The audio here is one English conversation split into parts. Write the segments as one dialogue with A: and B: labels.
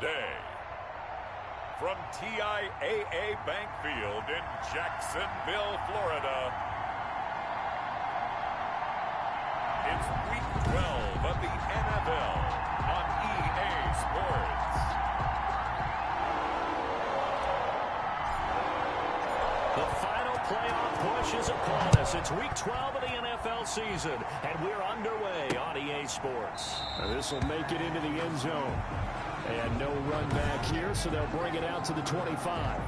A: today. From TIAA Bank Field in Jacksonville, Florida, it's Week 12 of the NFL on EA Sports.
B: The final playoff push is upon us. It's Week 12 of the NFL season, and we're underway on EA Sports. This will make it into the end zone. And no run back here, so they'll bring it out to the 25.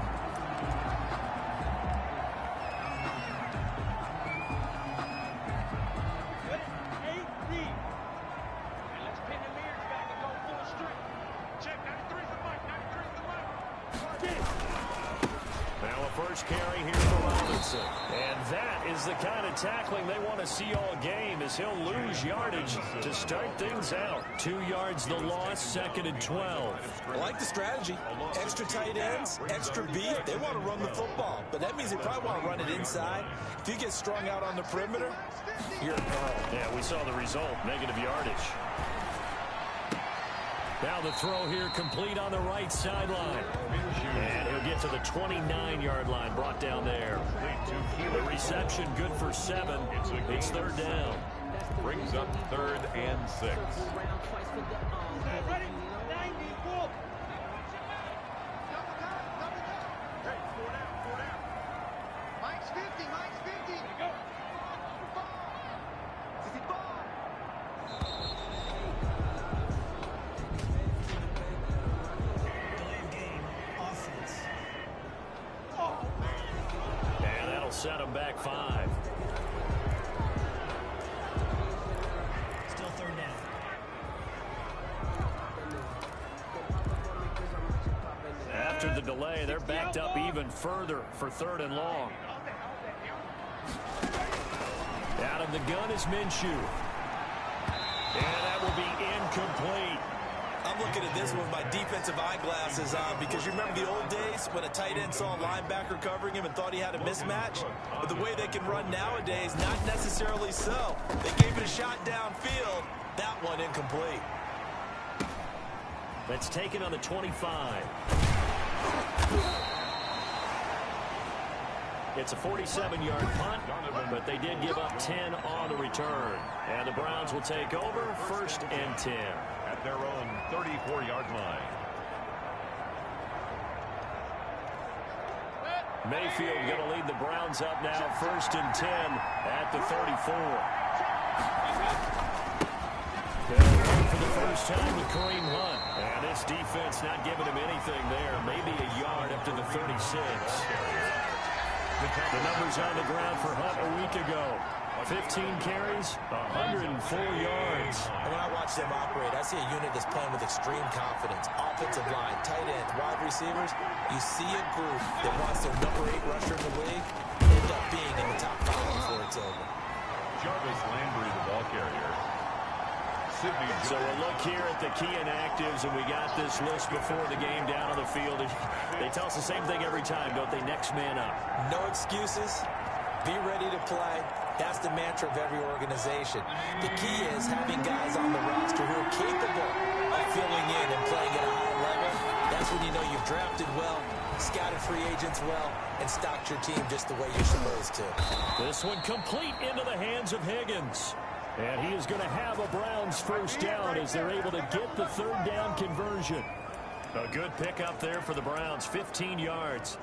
B: Carry here for Robinson. And that is the kind of tackling they want to see all game, as he'll lose yardage to start things out. 2 yards the loss, 2nd and 12.
C: I like the strategy. Extra tight ends, extra beef. They want to run the football, but that means they probably want to run it inside. If you get strung out on the perimeter, you're in trouble.
B: Yeah, we saw the result, negative yardage. Now the throw here complete on the right sideline. And he'll get to the 29-yard line, brought down there. The reception good for 7. It's 3rd down.
A: Brings up 3rd and 6.
B: Set him back 5.
D: Still 3rd down.
B: After the delay, they're backed up even further for 3rd and long. Out of the gun is Minshew. And that will be incomplete.
C: I'm looking at this with my defensive eyeglasses on, because you remember the old days when a tight end saw a linebacker covering him and thought he had a mismatch? But the way they can run nowadays, not necessarily so. They gave it a shot downfield. That one incomplete.
B: That's taken on the 25. It's a 47-yard punt, but they did give up 10 on the return. And the Browns will take over, 1st and 10.
A: At their own 34-yard line.
B: Mayfield going to lead the Browns up now, 1st and 10 at the 34. For the first time with Kareem Hunt. And this defense not giving him anything there. Maybe a yard up to the 36. The numbers on the ground for Hunt a week ago. 15 carries, 104 yards.
C: And when I watch them operate, I see a unit that's playing with extreme confidence. Offensive line, tight ends, wide receivers. You see a group that wants their number 8 rusher in the league end up being in the top 5 before it's over.
A: Jarvis Landry, the ball carrier.
B: So we'll look here at the key inactives, and we got this list before the game down on the field. They tell us the same thing every time, don't they? Next man up.
C: No excuses. Be ready to play. That's the mantra of every organization. The key is having guys on the roster who are capable of filling in and playing at a high level. That's when you know you've drafted well, scouted free agents well, and stocked your team just the way you're supposed to.
B: This one complete into the hands of Higgins. And he is going to have a Browns 1st down as they're able to get the 3rd down conversion. A good pickup there for the Browns, 15 yards.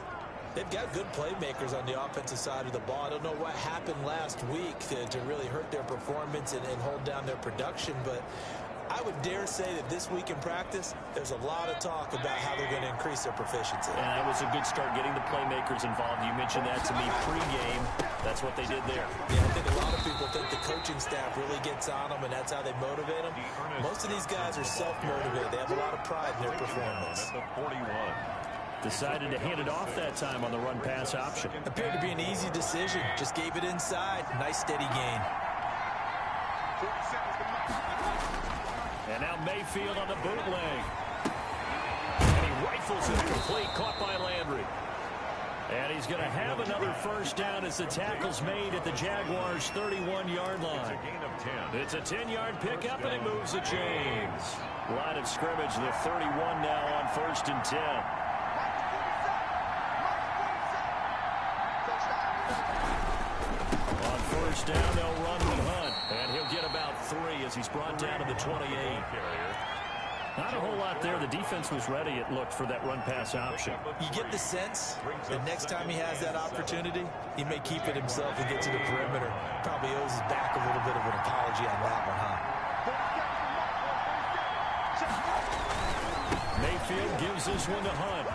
C: They've got good playmakers on the offensive side of the ball. I don't know what happened last week to really hurt their performance and hold down their production, but I would dare say that this week in practice, there's a lot of talk about how they're going to increase their proficiency.
B: And that was a good start, getting the playmakers involved. You mentioned that to me pregame. That's what they did there.
C: Yeah, I think a lot of people think the coaching staff really gets on them, and that's how they motivate them. Most of these guys are self-motivated. They have a lot of pride in their performance.
A: At the 41.
B: Decided to hand it off that time on the run-pass option.
C: Appeared to be an easy decision. Just gave it inside. Nice, steady gain.
B: And now Mayfield on the bootleg. And he rifles it complete, caught by Landry. And he's going to have another 1st down as the tackle's made at the Jaguars' 31-yard line.
A: It's a gain of 10.
B: It's a 10-yard pickup, and it moves the chains. Line of scrimmage, the 31 now on 1st and 10. On 1st down, they'll run with Hunt. And he'll get about 3 as he's brought down to the 28. Not a whole lot there. The defense was ready, it looked, for that run-pass option.
C: You get the sense that next time he has that opportunity, he may keep it himself and get to the perimeter. Probably owes his back a little bit of an apology on that one, huh?
B: Mayfield gives this one to Hunt.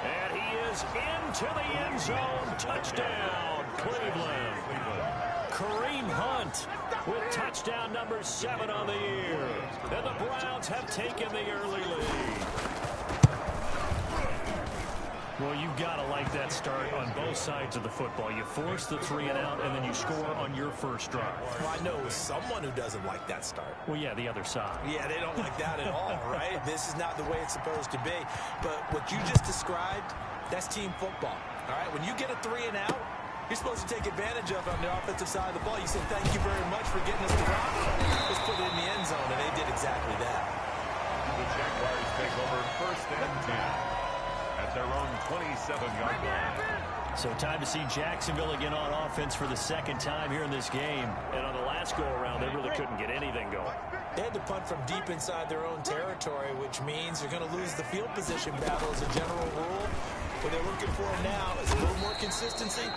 B: And he is into the end zone. Touchdown, Cleveland. Kareem Hunt with touchdown number 7 on the year. And the Browns have taken the early lead. Well, you've got to like that start on both sides of the football. You force the 3 and out, and then you score on your first drive.
C: Well, I know someone who doesn't like that start.
B: Well, yeah, the other side.
C: Yeah, they don't like that at all, right? This is not the way it's supposed to be. But what you just described, that's team football, all right? When you get a 3 and out, you're supposed to take advantage of it on the offensive side of the ball. You say, thank you very much for getting us the rock. Let's put it in the end zone, and they did exactly that.
A: The Jaguars take over 1st and 10. At their own 27-yard line.
B: So time to see Jacksonville again on offense for the 2nd time here in this game. And on the last go-around, they really couldn't get anything going.
C: They had to punt from deep inside their own territory, which means they're going to lose the field position battle as a general rule. What they're looking for now is a little more consistency,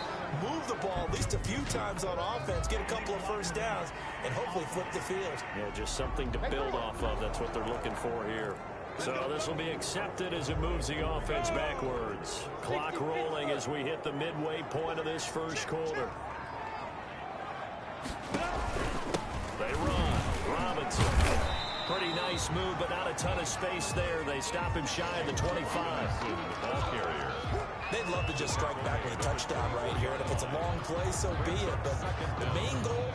C: move the ball at least a few times on offense, get a couple of first downs, and hopefully flip the field.
B: Yeah, just something to build off of. That's what they're looking for here. So this will be accepted as it moves the offense backwards. Clock rolling as we hit the midway point of this first quarter. They run. Robinson. Pretty nice move, but not a ton of space there. They stop him shy of the 25.
A: Ball carrier.
C: They'd love to just strike back with a touchdown right here, and if it's a long play, so be it. But the main goal,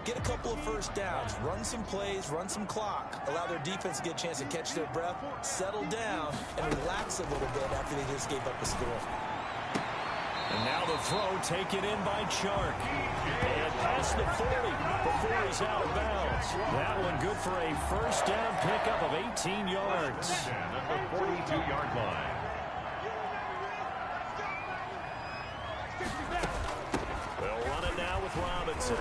C: get a couple of first downs, run some plays, run some clock, allow their defense to get a chance to catch their breath, settle down, and relax a little bit after they just gave up a score.
B: And now the throw taken in by Chark. And past the 40 before he's out of bounds. That one good for a first down pickup of 18 yards.
A: At the 42-yard line.
B: They'll run it now with Robinson.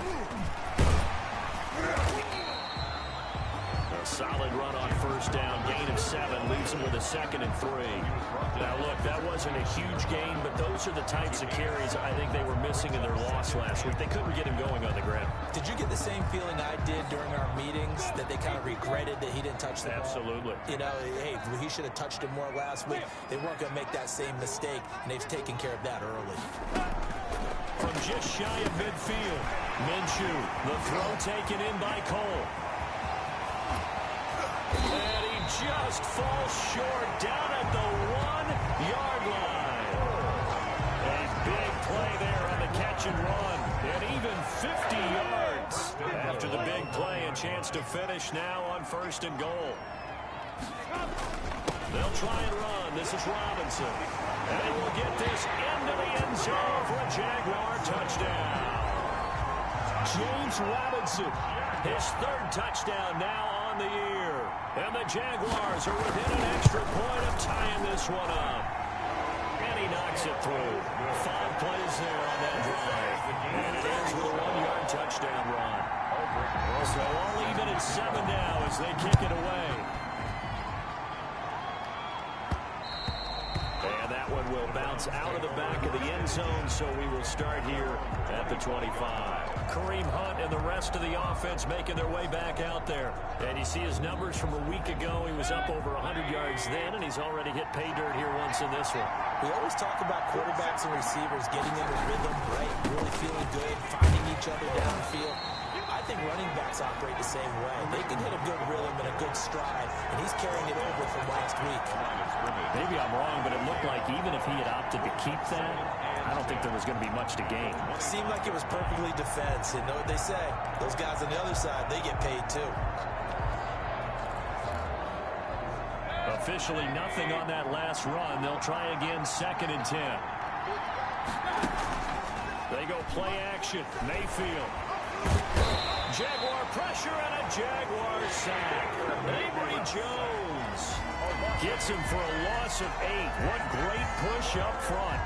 B: A solid run on first down. Gain of 7 leaves him with a 2nd and 3. Now, look, that wasn't a huge gain, but those are the types of carries I think they were missing in their loss last week. They couldn't get him going on the ground.
C: Did you get the same feeling I did during our meetings, that they kind of regretted that he didn't touch the ball?
B: Absolutely.
C: You know, hey, he should have touched him more last week. They weren't going to make that same mistake, and they've taken care of that early.
B: From just shy of midfield, Minshew, the throw taken in by Cole. And he just falls short down at the 1-yard line. A big play there on the catch and run. And even 50 yards after the big play. A chance to finish now on 1st and goal. They'll try and run. This is Robinson. And they will get this into the end zone for a Jaguar touchdown. James Robinson, his 3rd touchdown now on the year. And the Jaguars are within an extra point of tying this one up. And he knocks it through. 5 plays there on that drive. And it ends with a 1-yard touchdown run. So all even at 7 now as they kick it away. And that one will bounce out of the back of the end zone, so we will start here at the 25. Kareem Hunt and the rest of the offense making their way back out there. And you see his numbers from a week ago. He was up over 100 yards then, and he's already hit pay dirt here once in this one.
C: We always talk about quarterbacks and receivers getting into rhythm, right? Really feeling good, finding each other downfield. I think running backs operate the same way. They can hit a good rhythm and a good stride, and he's carrying it over from last week.
B: Maybe I'm wrong, but it looked like even if he had opted to keep that, I don't think there was going to be much to gain.
C: It seemed like it was perfectly defense, and know what they say. Those guys on the other side, they get paid too.
B: Officially nothing on that last run. They'll try again, 2nd and 10. They go play action. Mayfield. Jaguar pressure and a Jaguar sack. Avery Jones gets him for a loss of 8. What great push up front.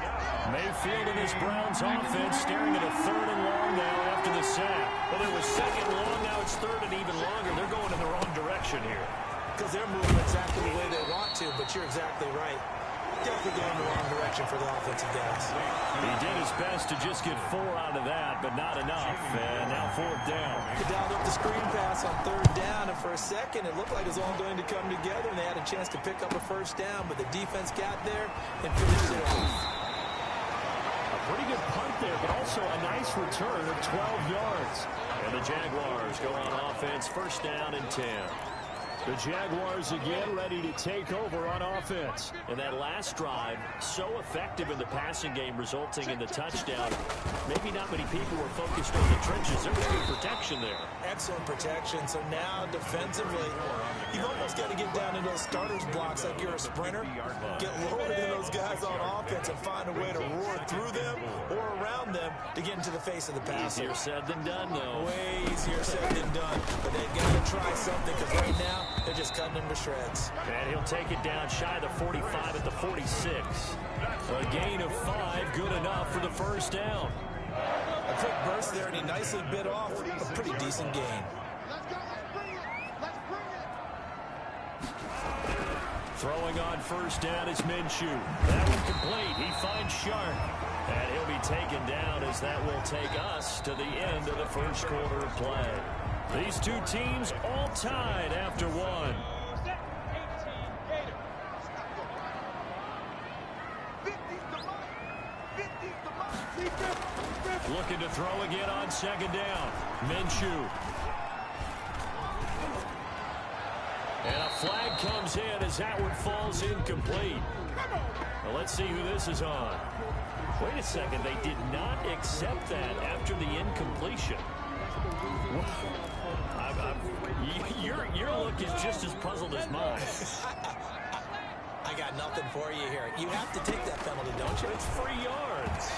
B: Mayfield and his Browns offense staring at a 3rd and long now after the sack. Well, it was 2nd long, now it's 3rd and even longer. They're going in the wrong direction here.
C: Because they're moving exactly the way they want to, but you're exactly right. Definitely going in the wrong direction for the offensive guys.
B: He did his best to just get 4 out of that, but not enough. And now 4th down.
C: They dialed up the screen pass on 3rd down, and for a second it looked like it was all going to come together, and they had a chance to pick up a 1st down, but the defense got there and finished it off.
B: A pretty good punt there, but also a nice return of 12 yards. And the Jaguars go on offense, 1st down and 10. The Jaguars again ready to take over on offense. And that last drive, so effective in the passing game, resulting in the touchdown. Maybe not many people were focused on the trenches. There was good protection there.
C: Excellent protection. So now defensively, you've almost got to get down into those starters blocks like you're a sprinter. Get lower than those guys on offense and find a way to roar through them or around them to get into the face of the passer.
B: Easier said than done, though.
C: Way easier said than done. But they've got to try something, because right now they're just cutting them to shreds.
B: And he'll take it down shy of the 45 at the 46. A gain of 5, good enough for the 1st down.
C: A quick burst there, and he nicely bit off a pretty decent gain.
B: Throwing on 1st down is Minshew. That one complete. He finds Sharp. And he'll be taken down as that will take us to the end of the 1st quarter of play. These two teams all tied after 1. Looking to throw again on 2nd down. Minshew. And a flag comes in as that one falls incomplete. Well, let's see who this is on. Wait a second, they did not accept that after the incompletion. Your look is just as puzzled as mine.
C: I got nothing for you here. You have to take that penalty, don't you?
B: It's 3 yards.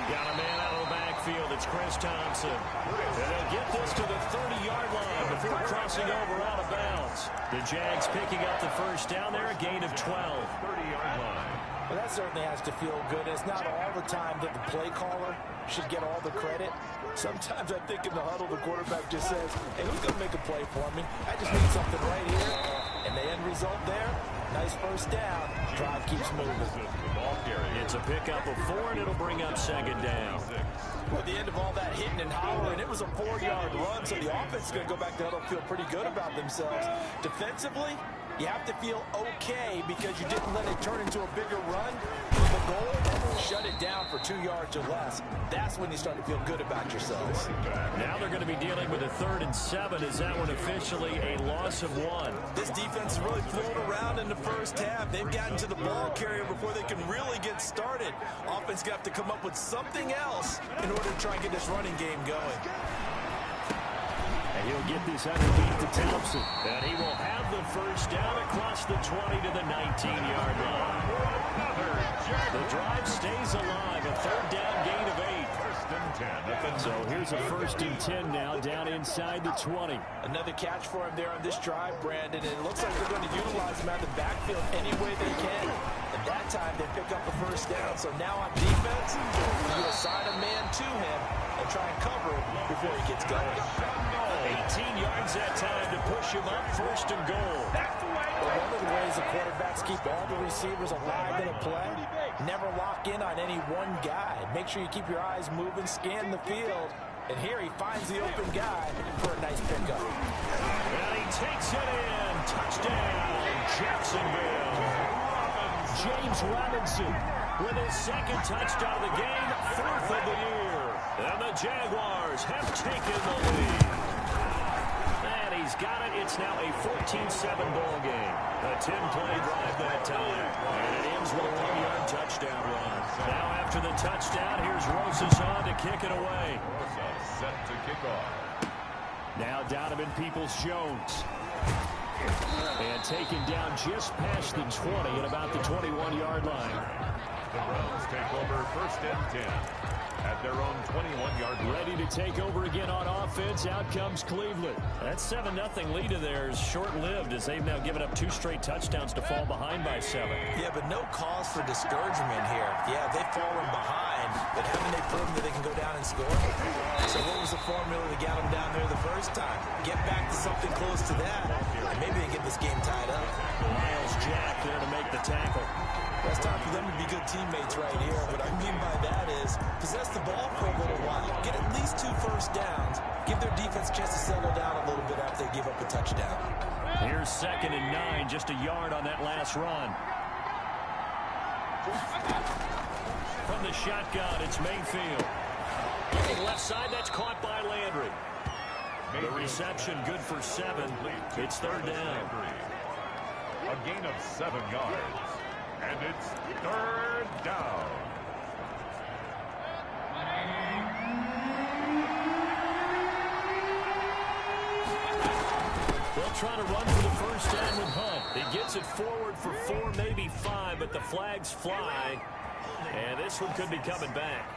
B: Got a man out of the backfield. It's Chris Thompson. And they'll get this to the 30-yard line before crossing over out of bounds. The Jags picking up the 1st down there, a gain of 12.
A: 30-yard line.
C: Well, that certainly has to feel good. It's not all the time that the play caller should get all the credit. Sometimes I think in the huddle, the quarterback just says, hey, who's going to make a play for me? I just need something right here. And the end result there, nice 1st down. Drive keeps moving.
B: It's a pickup of 4, and it'll bring up 2nd down.
C: At the end of all that hitting and hollering, it was a 4-yard run, so the offense is going to go back to huddle and feel pretty good about themselves. Defensively, you have to feel okay because you didn't let it turn into a bigger run. The goal, shut it down for 2 yards or less. That's when you start to feel good about yourselves.
B: Now they're going to be dealing with a 3rd and 7. Is that one officially a loss of 1?
C: This defense has really flown around in the 1st half. They've gotten to the ball carrier before they can really get started. Offense got to come up with something else in order to try and get this running game going.
B: And he'll get this underneath to Thompson. And he will have the 1st down across the 20 to the 19-yard line. The drive stays alive. A 3rd down gain of 8.
A: 1st and 10.
B: So here's a 1st and 10 now down inside the 20.
C: Another catch for him there on this drive, Brandon. And it looks like they're going to utilize him out of the backfield any way they can. At that time, they pick up the 1st down. So now on defense, you assign a man to him and try and cover him before he gets going.
B: 18 yards that time to push him up, 1st and goal.
C: Well, one of the ways the quarterbacks keep all the receivers alive in a play, never lock in on any one guy. Make sure you keep your eyes moving, scan the field. And here he finds the open guy for a nice pickup.
B: And he takes it in. Touchdown, Jacksonville. James Robinson with his 2nd touchdown of the game, 4th of the year. And the Jaguars have taken the lead. And he's got it. It's now a 14-7 ball game. A 10-play drive that time. And it ends with a 1-yard touchdown run. Now after the touchdown, here's Rosas on to kick it away.
A: Rosas set to kick off.
B: Now Donovan Peoples-Jones. And taken down just past the 20 at about the 21-yard line.
A: The Browns take over first and 10 at their own 21-yard line.
B: Ready to take over again on offense. Out comes Cleveland. That 7-0 lead of theirs short-lived as they've now given up 2 straight touchdowns to fall behind by 7.
C: Yeah, but no cause for discouragement here. Yeah, they've fallen behind, but haven't they proven that they can go down and score? So what was the formula that got them down there the first time? Get back to something close to that, and maybe they get this game tied up.
B: Miles Jack there to make the tackle.
C: Well, it's time for them to be good teammates right here. What I mean by that is possess the ball for a little while. Get at least 2 first downs. Give their defense a chance to settle down a little bit after they give up a touchdown.
B: Here's 2nd and 9, just a yard on that last run. From the shotgun, it's Mayfield. Looking left side, that's caught by Landry. The reception good for 7. It's 3rd down.
A: A gain of 7 yards. And it's 3rd down.
B: They'll try to run for the first down with Hunt. He gets it forward for 4, maybe 5, but the flags fly. And this one could be coming back.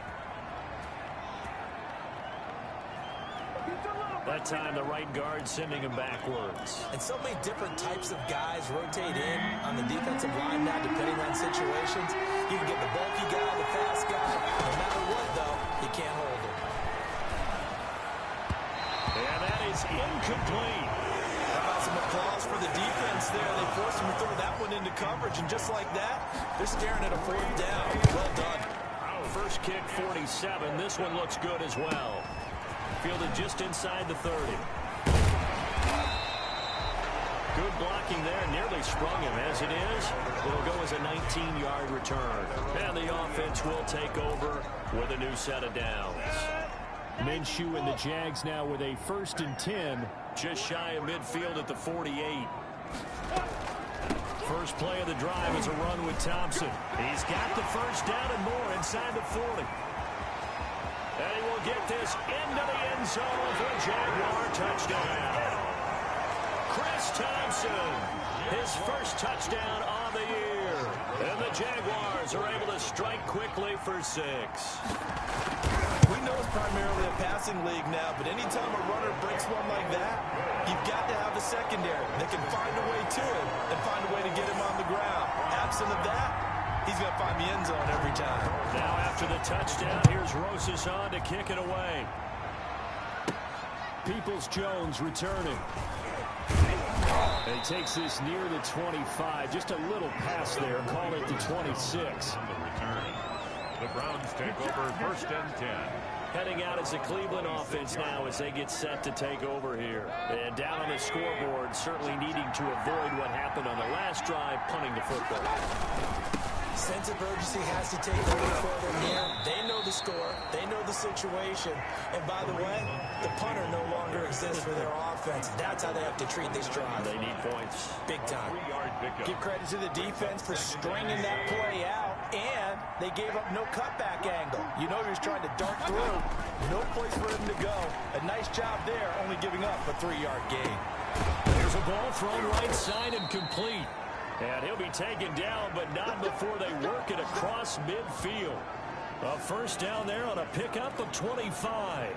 B: That time, the right guard sending him backwards.
C: And so many different types of guys rotate in on the defensive line now, depending on situations. You can get the bulky guy, the fast guy. No matter what, though, you can't hold him.
B: And that is incomplete.
C: How about some applause for the defense there? They forced him to throw that one into coverage, and just like that, they're staring at a 4th down. Well done.
B: First kick, 47. This one looks good as well. Fielded just inside the 30. Good blocking there. Nearly sprung him. As it is, it'll go as a 19-yard return. And the offense will take over with a new set of downs. Minshew and the Jags now with a 1st and 10. Just shy of midfield at the 48. First play of the drive is a run with Thompson. He's got the first down and more inside the 40. And he will get this into the end zone for a Jaguar touchdown. Chris Thompson, his first touchdown on the year. And the Jaguars are able to strike quickly for 6.
C: We know it's primarily a passing league now, but anytime a runner breaks one like that, you've got to have a secondary that can find a way to him and find a way to get him on the ground. Absent of that, he's going to find the end zone every time.
B: Now after the touchdown, here's Rosas on to kick it away. Peoples-Jones returning. And he takes this near the 25. Just a little pass there. Call it the 26.
A: On the return. The Browns take over first and 10.
B: Heading out as a Cleveland offense now as they get set to take over here. And down on the scoreboard, certainly needing to avoid what happened on the last drive, punting the football.
C: Sense of urgency has to take over for them here. They know the score. They know the situation. And by the way, the punter no longer exists for their offense. That's how they have to treat this drive.
B: They need points.
C: Big time.
A: 3-yard pickup.
C: Give credit to the defense for stringing that play out, and they gave up no cutback angle. You know he was trying to dart through. No place for him to go. A nice job there, only giving up a 3-yard gain.
B: There's a ball thrown right side and complete. And he'll be taken down, but not before they work it across midfield. A first down there on a pickup of 25.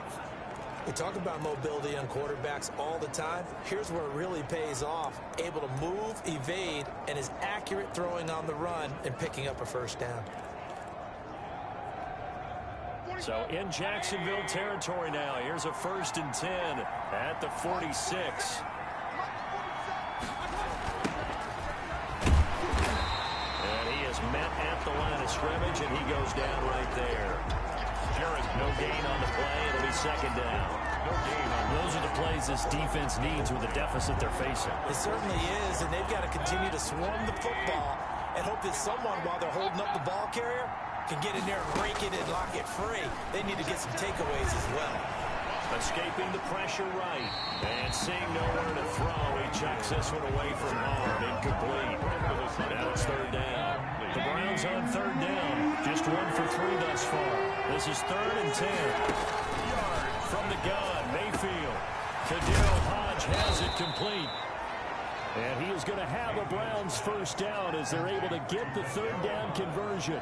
C: We talk about mobility on quarterbacks all the time. Here's where it really pays off. Able to move, evade, and is accurate throwing on the run and picking up a first down.
B: So in Jacksonville territory now. Here's a 1st and 10 at the 46. Met at the line of scrimmage, and he goes down right there. Jarrett, no gain on the play. It'll be 2nd down.
A: No gain on
B: Those are the plays this defense needs with the deficit they're facing.
C: It certainly is, and they've got to continue to swarm the football and hope that someone, while they're holding up the ball carrier, can get in there and rake it and lock it free. They need to get some takeaways as well.
B: Escaping the pressure right. And seeing nowhere to throw, he chucks this one away from home. Incomplete. Now it's 3rd down. The Browns on 3rd down. Just 1 for 3 thus far. This is 3rd and 10. From the gun, Mayfield. Kadero Hodge has it complete. And he is going to have a Browns first down as they're able to get the 3rd down conversion.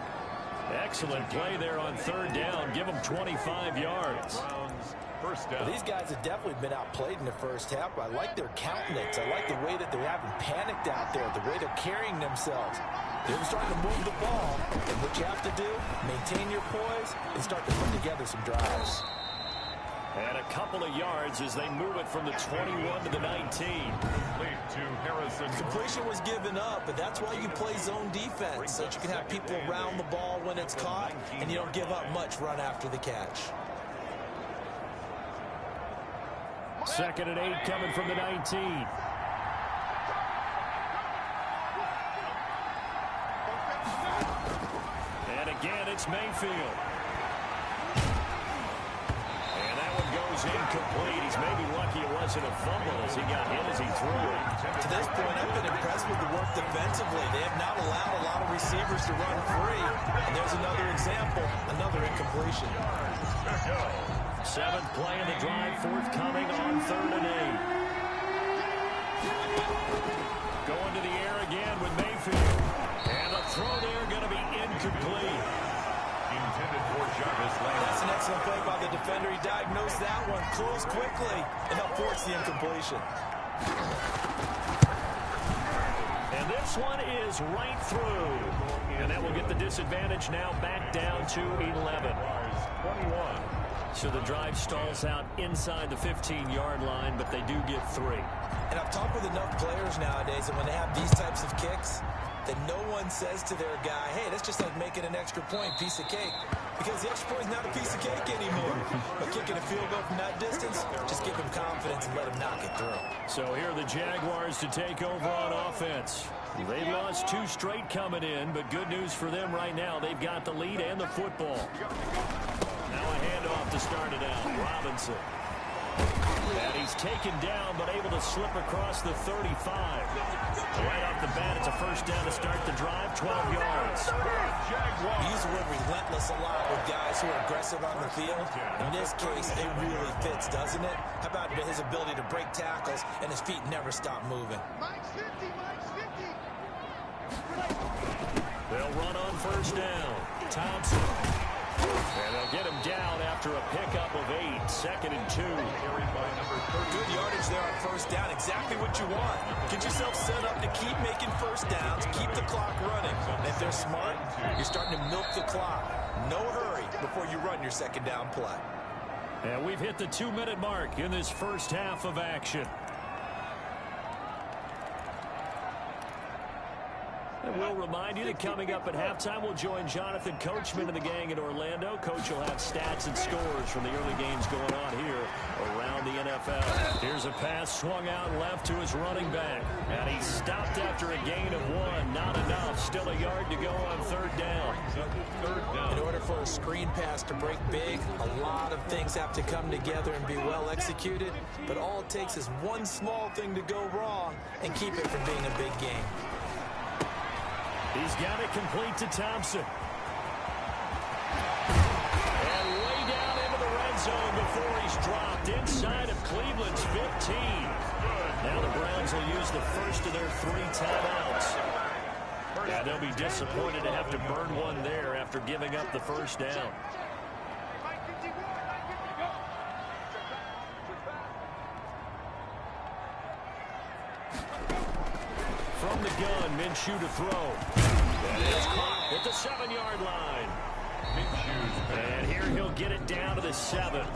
B: Excellent play there on third down. Give them 25 yards.
A: First down.
C: Well, these guys have definitely been outplayed in the first half, but I like their countenance. I like the way that they haven't panicked out there, the way they're carrying themselves. They're starting to move the ball, and what you have to do, maintain your poise and start to put together some drives.
B: And a couple of yards as they move it from the 21 to the 19.
A: Lead to Harrison.
C: Completion was given up, but that's why you play zone defense, so that you can have people around the ball when it's caught, and you don't give up much run after the catch.
B: 2nd and 8 coming from the 19. And again, it's Mayfield. And that one goes incomplete. He's maybe lucky it wasn't a fumble as he got hit as he threw it.
C: To this point, I've been impressed with the work defensively. They have not allowed a lot of receivers to run free. And there's another example, another incompletion.
B: 7th play in the drive, forthcoming on 3rd and 8. Going to the air again with Mayfield. And the throw there going to be incomplete.
A: Intended for Jarvis Landry.
C: That's an excellent play by the defender. He diagnosed that one, closed quickly, and helped force the incompletion.
B: And this one is right through. And that will get the disadvantage now back down to 11.
A: 21.
B: So the drive stalls out inside the 15-yard line, but they do get 3.
C: And I've talked with enough players nowadays, and when they have these types of kicks, that no one says to their guy, hey, that's just like making an extra point, piece of cake. Because the extra point is not a piece of cake anymore. But kicking a field goal from that distance, just give him confidence and let him knock it through.
B: So here are the Jaguars to take over on offense. They lost 2 straight coming in, but good news for them right now. They've got the lead and the football. Now a handoff to start it out. Robinson. And he's taken down, but able to slip across the 35. Right off the bat, it's a first down to start the drive, 12 yards.
C: We use the word relentless a lot with guys who are aggressive on the field. In this case, it really fits, doesn't it? How about his ability to break tackles and his feet never stop moving?
B: They'll run on first down. Thompson. And they'll get him down after a pickup of 8. 2nd and 2.
C: Good yardage there on first down. Exactly what you want. Get yourself set up to keep making first downs, keep the clock running. And if they're smart, you're starting to milk the clock. No hurry before you run your second down play.
B: And we've hit the 2-minute mark in this first half of action. And we'll remind you that coming up at halftime, we'll join Jonathan Coachman and the gang in Orlando. Coach will have stats and scores from the early games going on here around the NFL. Here's a pass swung out left to his running back. And he stopped after a gain of 1. Not enough. Still a yard to go on 3rd down.
C: In order for a screen pass to break big, a lot of things have to come together and be well executed. But all it takes is one small thing to go wrong and keep it from being a big game.
B: He's got it complete to Thompson. And way down into the red zone before he's dropped inside of Cleveland's 15. Now the Browns will use the first of their 3 timeouts. Yeah, they'll be disappointed to have to burn one there after giving up the first down. From the gun, Minshew to throw. And it's caught at the 7-yard line. And here he'll get it down to the 7.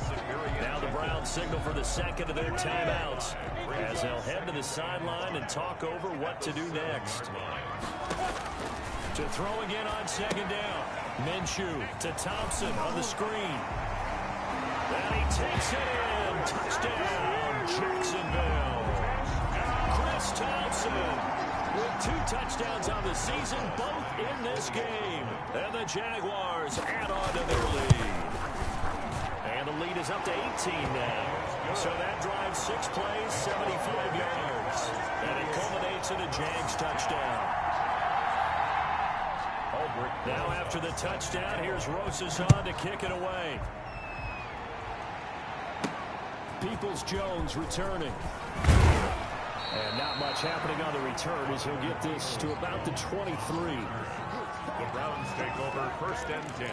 B: Now the Browns signal for the second of their timeouts as they'll head to the sideline and talk over what to do next. To throw again on 2nd down. Minshew to Thompson on the screen. And he takes it in. Touchdown, Jacksonville. Chris Thompson with 2 touchdowns on the season, both in this game. And the Jaguars add on to their lead. And the lead is up to 18 now. So that drives 6 plays, 75 yards. And it culminates in a Jags touchdown. Now after the touchdown, here's Rosas on to kick it away. Peoples-Jones returning. And not much happening on the return as he'll get this to about the 23.
A: The Browns take over 1st and 10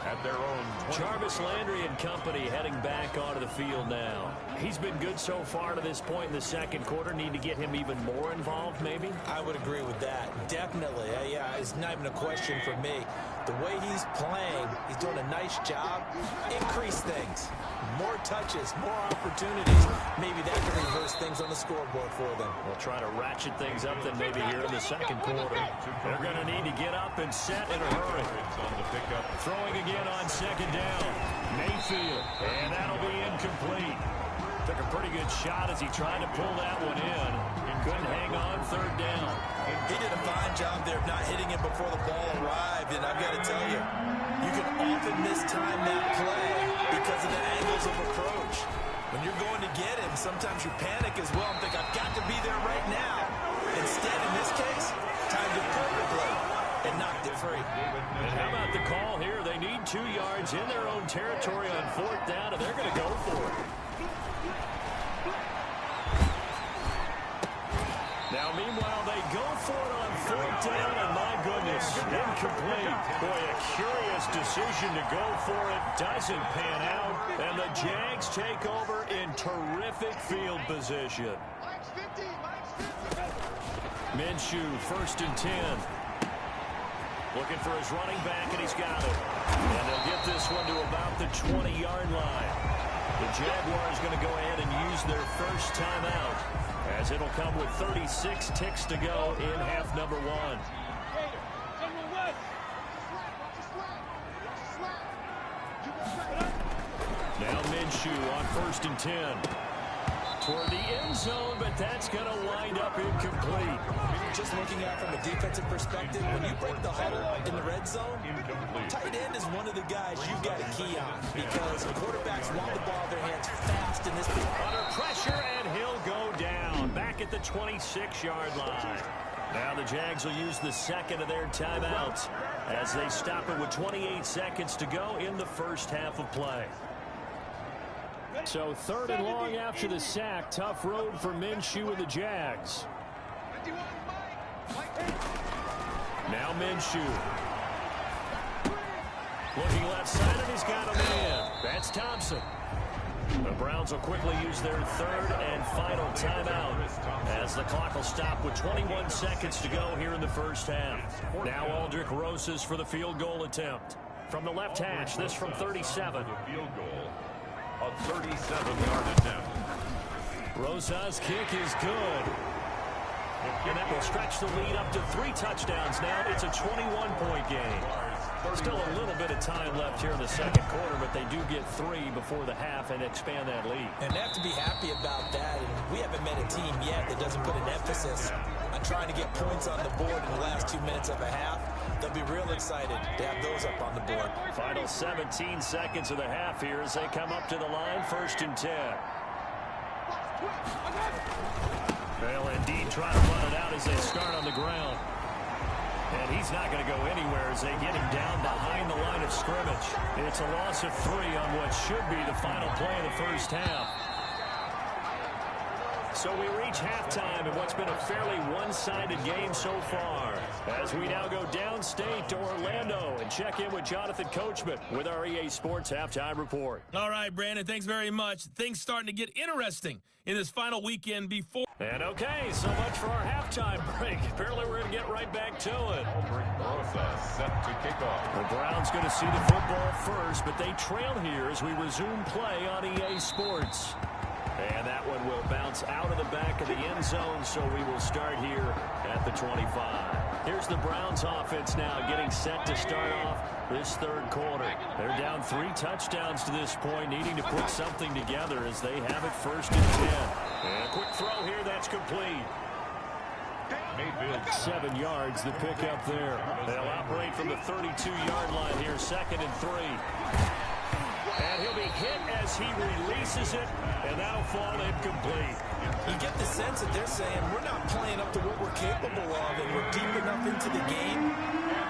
A: at their own 20.
B: Jarvis Landry and company heading back onto the field now. He's been good so far to this point in the second quarter. Need to get him even more involved, maybe?
C: I would agree with that. Definitely. Yeah, it's not even a question for me. The way he's playing, he's doing a nice job. Increase things. More touches, more opportunities. Maybe that can reverse things on the scoreboard for them.
B: We'll try to ratchet things up then maybe here in the second quarter. They're going to need to get up and set in a hurry. Throwing again on second down. Mayfield, and that'll be incomplete. Took a pretty good shot as he tried to pull that one in. Couldn't hang on third down.
C: He did a fine job there of not hitting it before the ball arrived, and I've got to tell you, you can often mistime that play because of the angles of approach. When you're going to get him, sometimes you panic as well and think, I've got to be there right now. Instead, in this case, timed it perfectly and knocked it free.
B: And how about the call here? They need 2 yards in their own territory on 4th down, and they're going to go for it. Now, meanwhile, they go for it on 4th down, and my goodness, incomplete. Boy, a curious decision to go for it. Doesn't pan out, and the Jags take over in terrific field position. Minshew, 1st and 10. Looking for his running back, and he's got it. And they'll get this one to about the 20-yard line. The Jaguars going to go ahead and use their first timeout, as it'll come with 36 ticks to go in half number 1. Now Minshew on 1st and 10. Toward the end zone, but that's going to wind up incomplete.
C: Just looking at it from a defensive perspective, when you break the huddle in the red zone, tight end is one of the guys you've got to key on because quarterbacks want the ball in their hands fast in this position.
B: Under pressure, and he'll go down back at the 26-yard line. Now the Jags will use the second of their timeouts as they stop it with 28 seconds to go in the first half of play. So 3rd and long after the sack. Tough road for Minshew and the Jags. Now Minshew. Looking left side, and he's got him in. That's Thompson. The Browns will quickly use their 3rd and final timeout as the clock will stop with 21 seconds to go here in the first half. Now Aldrick Rosas for the field goal attempt. From the left hash, this from 37.
A: Field goal. A 37-yard attempt.
B: Rosas' kick is good. And that will stretch the lead up to 3 touchdowns now. It's a 21-point game. Still a little bit of time left here in the second quarter, but they do get 3 before the half and expand that lead.
C: And they have to be happy about that. And we haven't met a team yet that doesn't put an emphasis on trying to get points on the board in the last 2 minutes of a half. They'll be real excited to have those up on the board.
B: Final 17 seconds of the half here as they come up to the line, 1st and 10. They'll indeed try to run it out as they start on the ground. And he's not going to go anywhere as they get him down behind the line of scrimmage. It's a loss of 3 on what should be the final play of the first half. So we reach halftime in what's been a fairly one-sided game so far, as we now go downstate to Orlando and check in with Jonathan Coachman with our EA Sports Halftime Report.
E: All right, Brandon, thanks very much. Things starting to get interesting in this final weekend before.
B: And okay, so much for our halftime break. Apparently we're going to get right back to it.
A: Set to kick off.
B: The Browns going to see the football first, but they trail here as we resume play on EA Sports. And that one will bounce out of the back of the end zone, so we will start here at the 25. Here's the Browns offense now getting set to start off this third quarter. They're down 3 touchdowns to this point, needing to put something together as they have it 1st and 10. And a quick throw here, that's complete. 7 yards, the pickup there. They'll operate from the 32-yard line here, 2nd and 3. And he'll be hit as he releases it, and that'll fall incomplete.
C: You get the sense that they're saying we're not playing up to what we're capable of, and we're deep enough into the game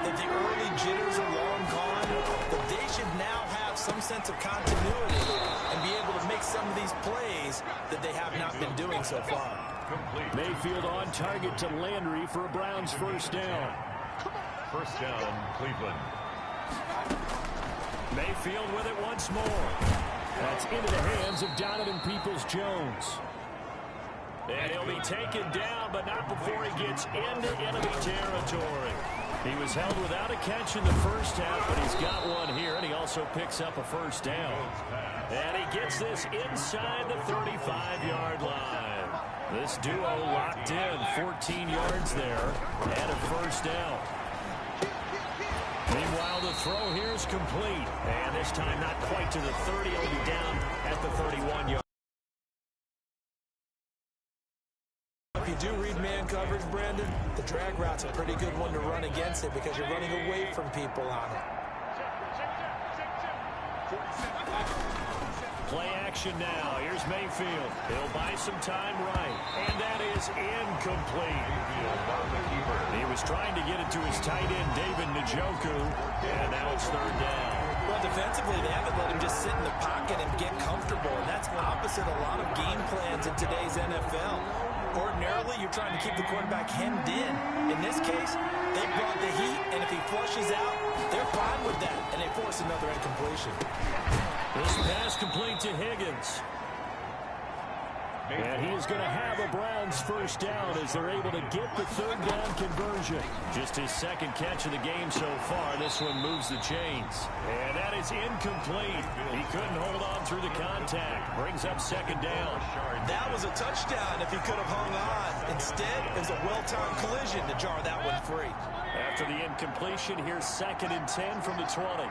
C: that the early jitters are long gone, that they should now have some sense of continuity and be able to make some of these plays that they have not been doing so far.
B: Mayfield on target to Landry for a Browns first down.
A: first down, Cleveland.
B: Mayfield with it once more. That's into the hands of Donovan Peoples-Jones. And he'll be taken down, but not before he gets into enemy territory. He was held without a catch in the first half, but he's got one here, and he also picks up a first down. And he gets this inside the 35-yard line. This duo locked in, 14 yards there, and a first down. Meanwhile, the throw here is complete. And this time not quite to the 30. He'll be down at the 31-yard.
C: If you do read man coverage, Brandon, the drag route's a pretty good one to run against it because you're running away from people on it.
B: Play action now. Here's Mayfield. He'll buy some time right. And that is incomplete. He was trying to get it to his tight end, David Njoku, and now it's third down.
C: Well, defensively, they haven't let him just sit in the pocket and get comfortable, and that's opposite a lot of game plans in today's NFL. Ordinarily, you're trying to keep the quarterback hemmed in. In this case, they brought the heat, and if he flushes out, they're fine with that, and they force another incompletion.
B: This pass complete to Higgins. And he is going to have a Browns first down as they're able to get the third down conversion. Just his second catch of the game so far. This one moves the chains. And that is incomplete. He couldn't hold on through the contact. Brings up second down.
C: That was a touchdown if he could have hung on. Instead, it was a well-timed collision to jar that one free.
B: After the incompletion, here's 2nd and 10 from the 20.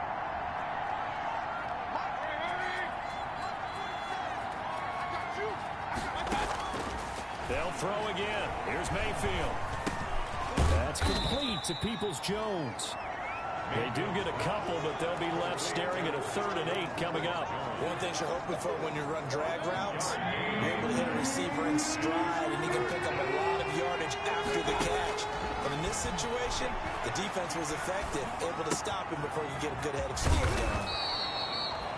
B: They'll throw again. Here's Mayfield. That's complete to Peoples-Jones. They do get a couple, but they'll be left staring at a 3rd and 8 coming up.
C: One thing you're hoping for when you run drag routes, you're able to hit a receiver in stride, and he can pick up a lot of yardage after the catch. But in this situation, the defense was effective, able to stop him before you get a good head of steam down.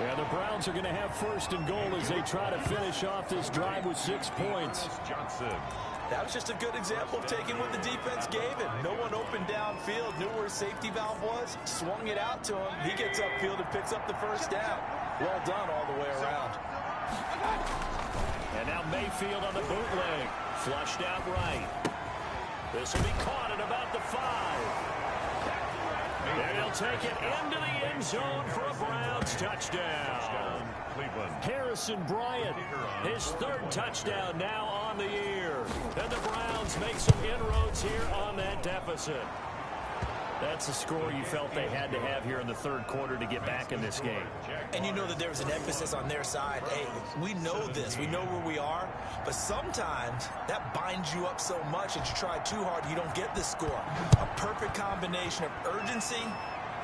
B: Yeah, the Browns are going to have 1st and goal as they try to finish off this drive with 6 points.
A: Johnson.
C: That was just a good example of taking what the defense gave him. No one opened downfield, knew where his safety valve was, swung it out to him. He gets upfield and picks up the first down. Well done all the way around.
B: And now Mayfield on the bootleg. Flushed out right. This will be caught at about the 5. And he'll take it into the end zone for a Browns touchdown.
A: Cleveland.
B: Harrison Bryant, his 3rd touchdown now on the year. And the Browns make some inroads here on that deficit. That's a score you felt they had to have here in the 3rd quarter to get back in this game.
C: And you know that there's an emphasis on their side. Hey, we know this. We know where we are. But sometimes that binds you up so much that you try too hard, you don't get the score. A perfect combination of urgency,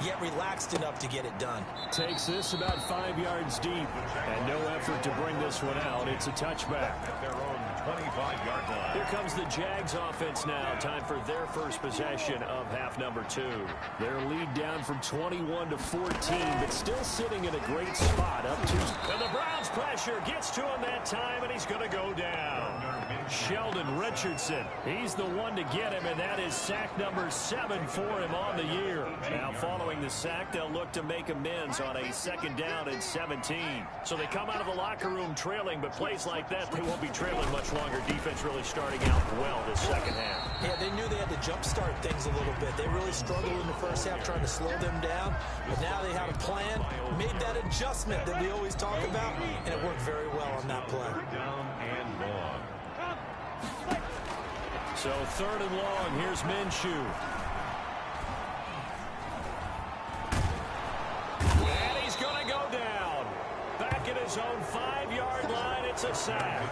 C: yet relaxed enough to get it done.
B: Takes this about 5 yards deep. And no effort to bring this one out. It's a touchback.
A: At their own 25-yard line.
B: Here comes the JAX offense now. Time for their first possession of half number 2. Their lead down from 21 to 14, but still sitting in a great spot up to. And the Browns pressure gets to him that time, and he's going to go down. Sheldon Richardson, he's the one to get him, and that is sack number 7 for him on the year. Now following the sack, they'll look to make amends on a 2nd down and 17. So they come out of the locker room trailing, but plays like that, they won't be trailing much longer. Defense really starting out well this second half.
C: Yeah, they knew they had to jumpstart things a little bit. They really struggled in the first half trying to slow them down, but now they had a plan, made that adjustment that we always talk about, and it worked very well on that play.
A: Down and long.
B: So 3rd and long, here's Minshew. And he's going to go down. Back at his own 5-yard line, it's a sack.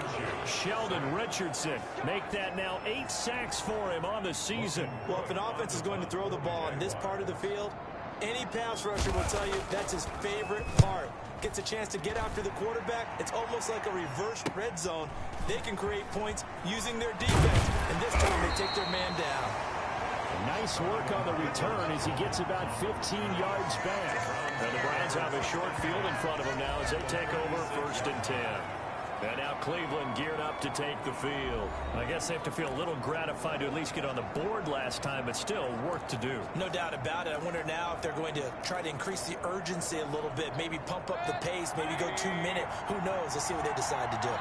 B: Sheldon Richardson make that now 8 sacks for him on the season.
C: Well, if an offense is going to throw the ball in this part of the field, any pass rusher will tell you that's his favorite part. Gets a chance to get after the quarterback. It's almost like a reverse red zone. They can create points using their defense, and this time they take their man down.
B: Nice work on the return as he gets about 15 yards back. And the Browns have a short field in front of them now as they take over 1st and 10. And now Cleveland geared up to take the field.
F: I guess they have to feel a little gratified to at least get on the board last time, but still work to do.
C: No doubt about it. I wonder now if they're going to try to increase the urgency a little bit, maybe pump up the pace, maybe go 2 minute. Who knows? Let's see what they decide to do.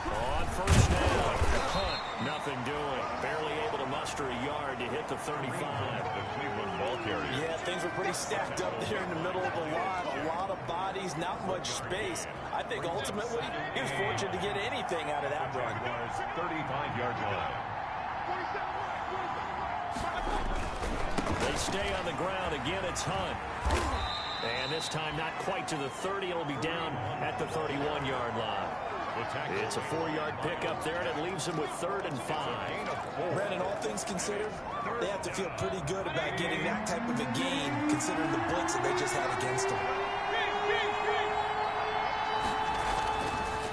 B: On first down, punt, nothing doing. Barely able to muster a yard to hit the 35.
A: The Cleveland ball carrier.
C: Yeah, things were pretty stacked up there in the middle of the line. A lot of bodies, not much space. I think ultimately he was fortunate to get anything out of that run.
A: Jaguars 35-yard line.
B: They stay on the ground. Again, it's Hunt. And this time not quite to the 30. It'll be down at the 31-yard line. It's a 4-yard pickup there, and it leaves them with 3rd and 5.
C: Brandon, all things considered, they have to feel pretty good about getting that type of a gain, considering the blitz that they just had against them.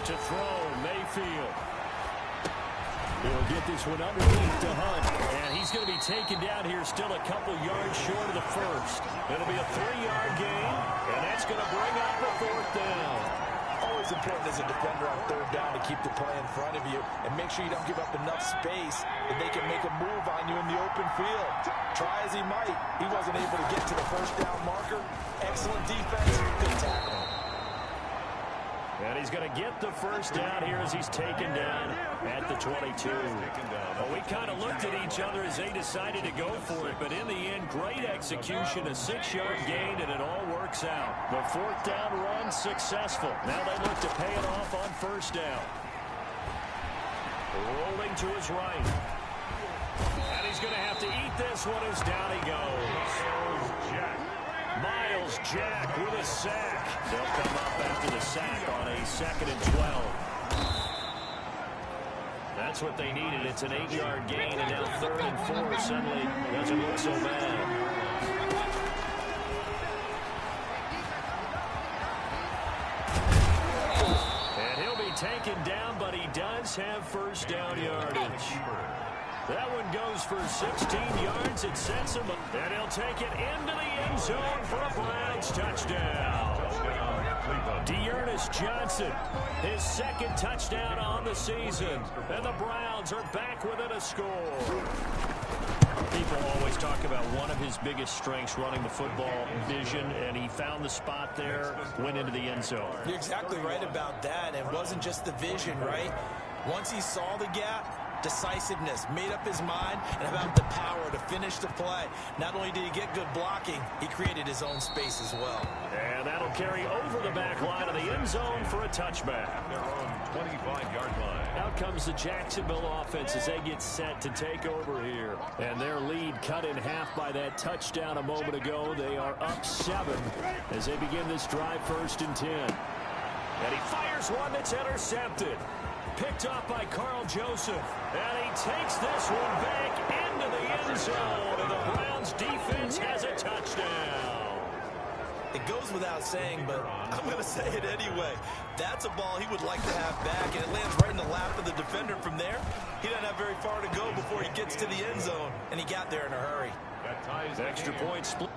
B: To throw, Mayfield. He'll get this one underneath to Hunt. And he's going to be taken down here, still a couple yards short of the first. It'll be a 3-yard gain, and that's going to bring up a 4th down.
C: Always important as a defender on 3rd down to keep the play in front of you and make sure you don't give up enough space that they can make a move on you in the open field. Try as he might, he wasn't able to get to the 1st down marker. Excellent defense, good tackle.
B: And he's going to get the 1st down here as he's taken down at the 22. Well, we kind of looked at each other as they decided to go for it, but in the end, great execution, a 6-yard gain, and it all works out. The 4th down run successful. Now they look to pay it off on 1st down. Rolling to his right. And he's going to have to eat this one as down he goes. Miles Jack with a sack. They'll come up after the sack on a 2nd and 12. That's what they needed. It's an 8-yard gain, and now 3rd and 4 suddenly doesn't look so bad. And he'll be taken down, but he does have 1st down yardage. That one goes for 16 yards. It sets him up. And he'll take it into the end zone for a Browns touchdown. Dearness Johnson, his 2nd touchdown on the season. And the Browns are back within a score. People always talk about one of his biggest strengths, running the football, vision, and he found the spot there, went into the end zone.
C: You're exactly right about that. It wasn't just the vision, right? Once he saw the gap, decisiveness, made up his mind, and about the power to finish the play. Not only did he get good blocking, he created his own space as well.
B: And that'll carry over the back line of the end zone for a touchback.
A: Their own 25-yard line.
B: Out comes the Jacksonville offense as they get set to take over here. And their lead cut in half by that touchdown a moment ago. They are up 7 as they begin this drive, 1st and 10. And he fires one that's intercepted. Picked off by Carl Joseph. And he takes this one back into the end zone. And the Browns defense has a touchdown.
C: It goes without saying, but I'm going to say it anyway. That's a ball he would like to have back, and it lands right in the lap of the defender from there. He doesn't have very far to go before he gets to the end zone, and he got there in a hurry.
A: That ties the
B: Extra
A: game.
B: point split.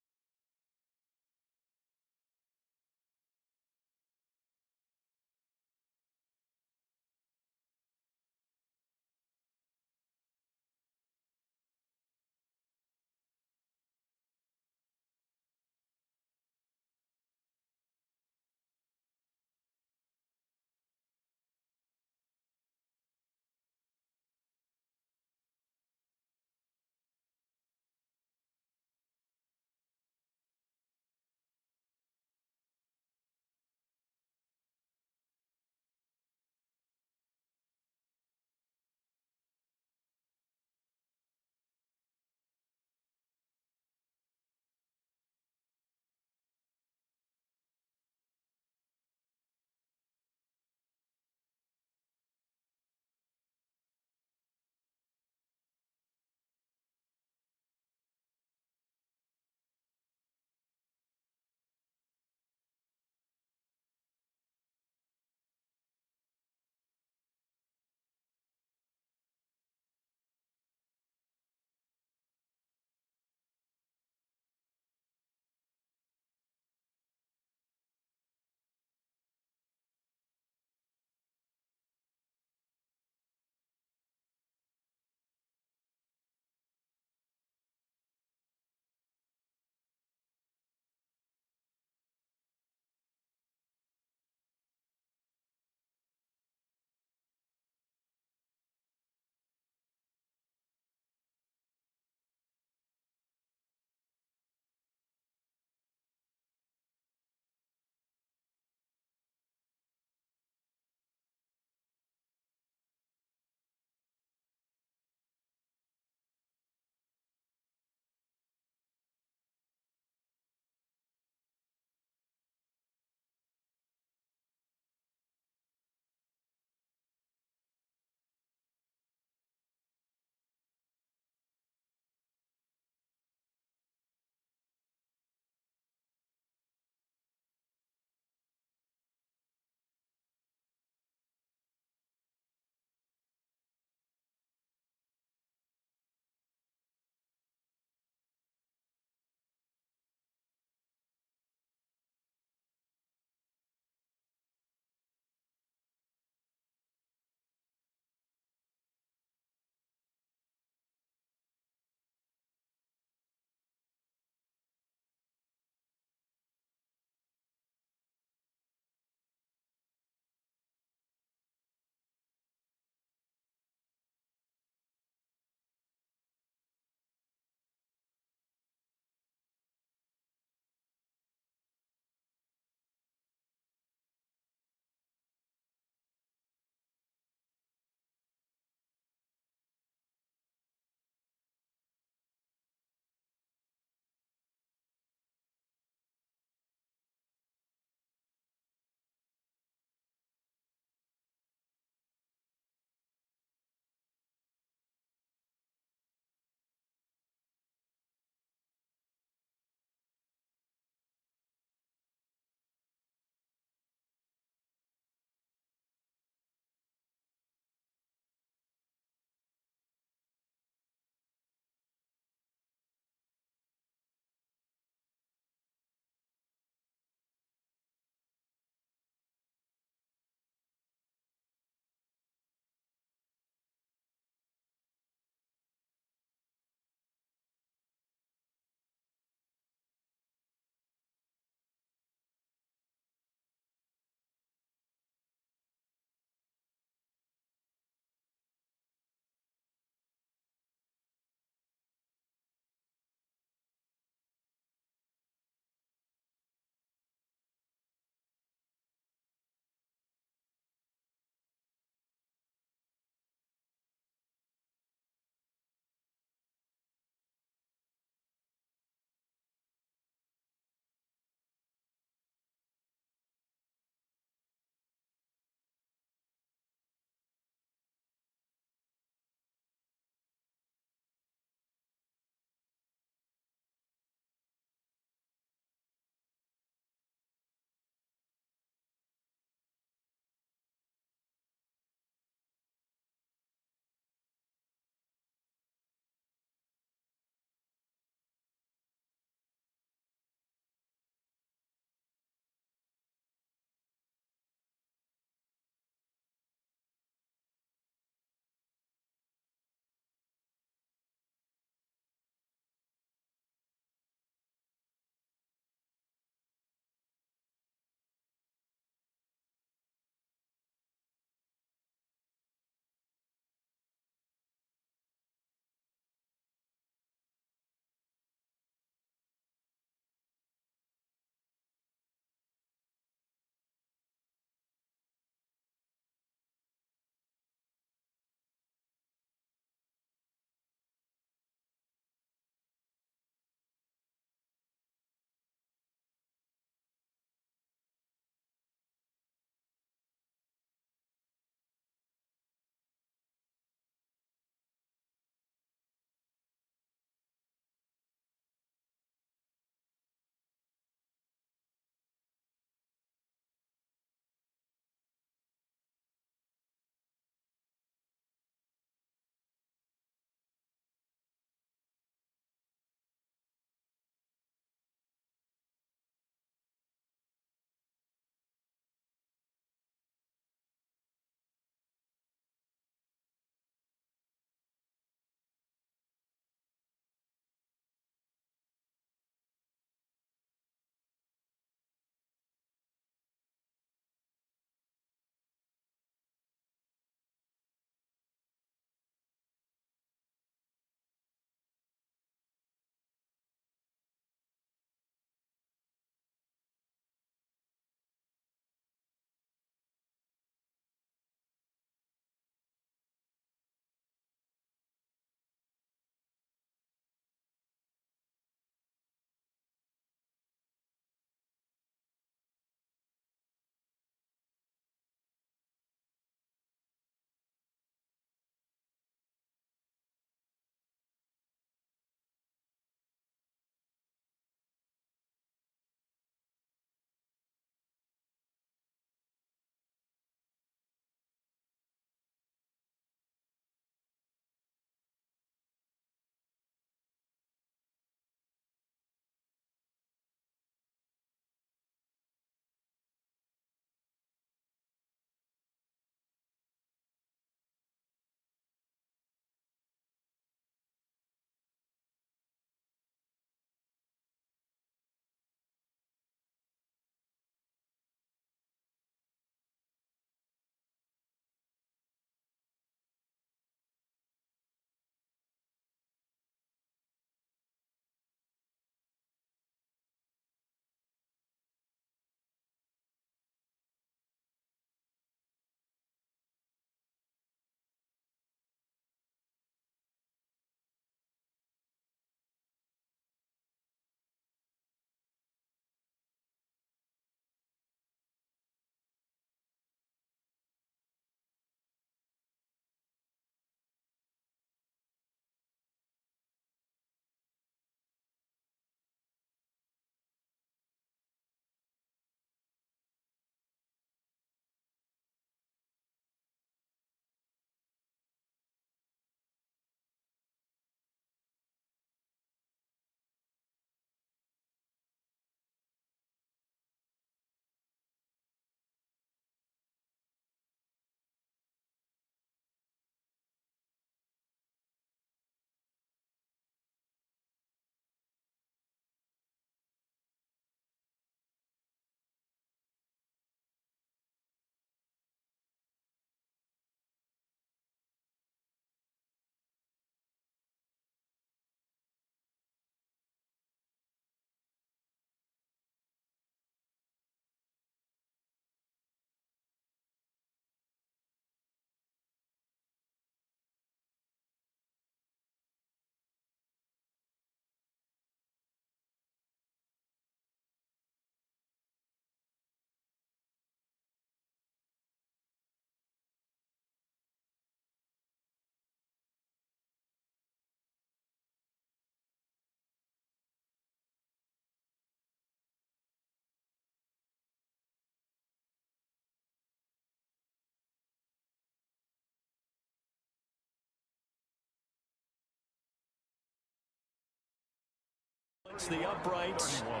B: It's the uprights.
A: 31.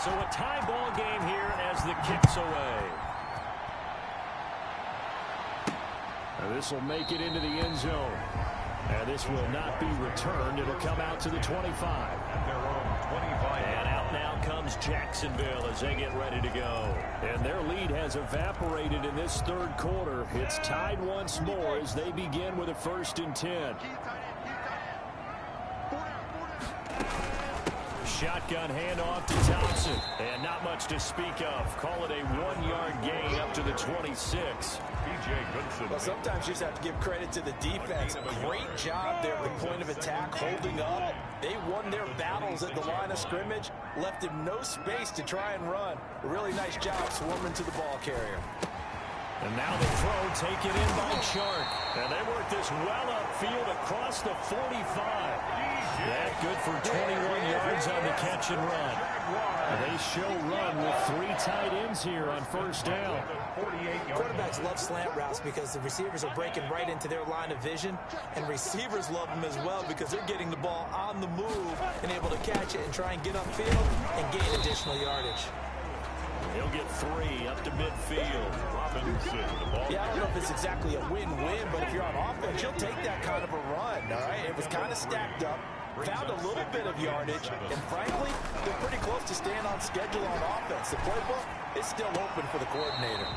B: So a tie ball game here as the kick's away. This will make it into the end zone. And this will not be returned. It'll come out to the 25.
A: At their own 25.
B: And out now comes Jacksonville as they get ready to go. And their lead has evaporated in this third quarter. It's tied once more as they begin with a 1st and 10. Shotgun handoff to Thompson. And not much to speak of. Call it a 1-yard gain up to the 26.
C: Well, sometimes you just have to give credit to the defense. Great job there at the point of attack, holding up. They won their battles at the line of scrimmage, left him no space to try and run. A really nice job swarming to the ball carrier.
B: And now the throw taken in by Chark. And they work this well upfield across the 45. That good for 21 yards on the catch and run. They show run with 3 tight ends here on 1st down.
C: Quarterbacks love slant routes because the receivers are breaking right into their line of vision, and receivers love them as well because they're getting the ball on the move and able to catch it and try and get upfield and gain additional yardage.
B: He'll get 3 up to midfield.
C: Yeah, I don't know if it's exactly a win-win, but if you're on offense, you'll take that kind of a run, all right? It was kind of stacked up, found a little bit of yardage, and frankly, they're pretty close to staying on schedule on offense. The playbook is still open for the coordinator.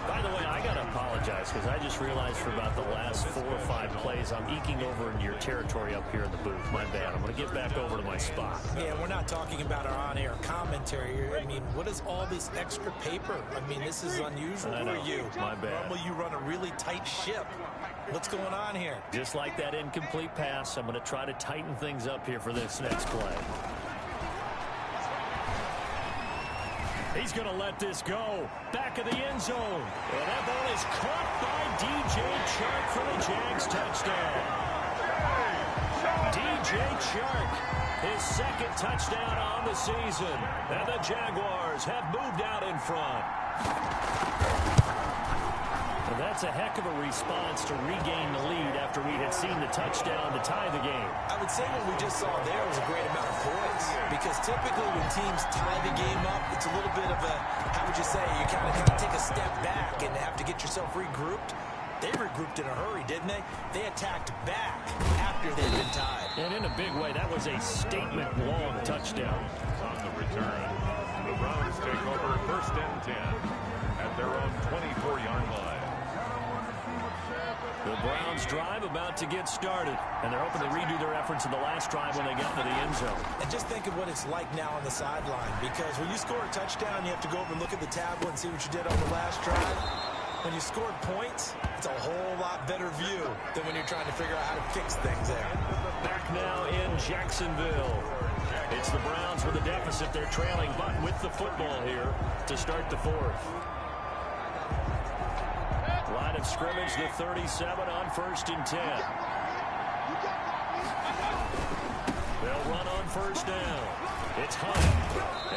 B: By the way, I got to apologize because I just realized for about the last 4 or 5 plays, I'm eking over into your territory up here in the booth. My bad. I'm going to get back over to my spot.
C: Yeah, we're not talking about our on-air commentary. I mean, what is all this extra paper? I mean, this is unusual for you.
B: My bad.
C: Normally you run a really tight ship. What's going on here?
B: Just like that incomplete pass, I'm going to try to tighten things up here for this next play. He's going to let this go. Back of the end zone. And that ball is caught by DJ Chark for the Jags touchdown. DJ Chark, his 2nd touchdown on the season. And the Jaguars have moved out in front. And that's a heck of a response to regain the lead after we had seen the touchdown to tie the game.
C: I would say what we just saw there was a great amount of poise, because typically when teams tie the game up, it's a little bit of a, how would you say, you kind of take a step back and have to get yourself regrouped. They regrouped in a hurry, didn't they? They attacked back after they'd been tied.
B: And in a big way, that was a statement-long touchdown.
A: On the return, the Browns take over 1st and 10 at their own 24-yard line.
B: The Browns drive about to get started, and they're hoping to redo their efforts in the last drive when they got to the end zone.
C: And just think of what it's like now on the sideline, because when you score a touchdown, you have to go over and look at the tablet and see what you did on the last drive. When you scored points, it's a whole lot better view than when you're trying to figure out how to fix things there.
B: Back now in Jacksonville. It's the Browns with a deficit. They're trailing, but with the football here to start the 4th. Line of scrimmage, the 37 on 1st and 10. They'll run on 1st down. It's Hunt,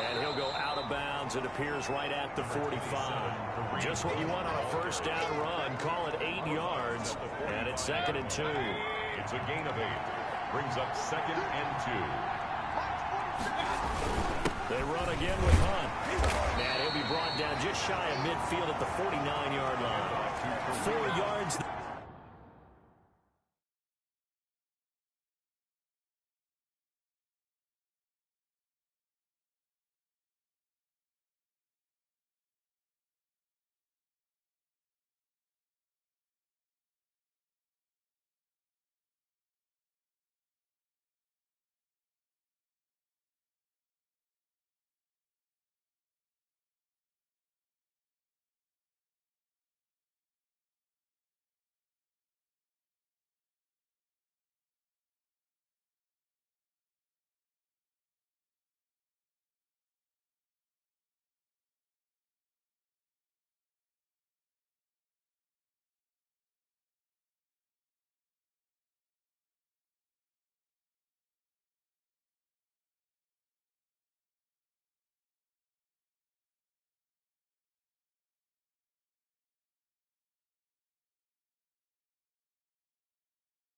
B: and he'll go out of bounds. It appears right at the 45. Just what you want on a 1st down run. Call it 8 yards, and it's 2nd and 2.
A: It's a gain of 8. Brings up 2nd and 2.
B: They run again with Hunt. And he'll be brought down just shy of midfield at the 49-yard line. 4 yards.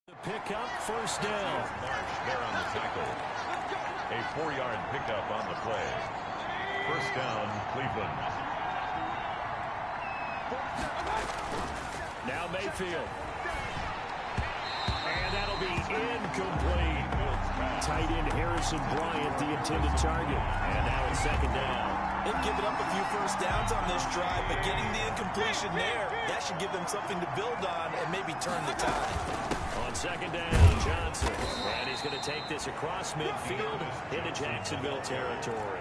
B: Pick up first down.
A: Marsh there on the tackle. A 4-yard pickup on the play. First down, Cleveland.
B: Now Mayfield. And that'll be incomplete. Tight end Harrison Bryant, the intended target. And now it's second down.
C: They've given up a few first downs on this drive, but getting the incompletion there, that should give them something to build on and maybe turn the tide.
B: On second down, Johnson. And he's going to take this across midfield into Jacksonville territory.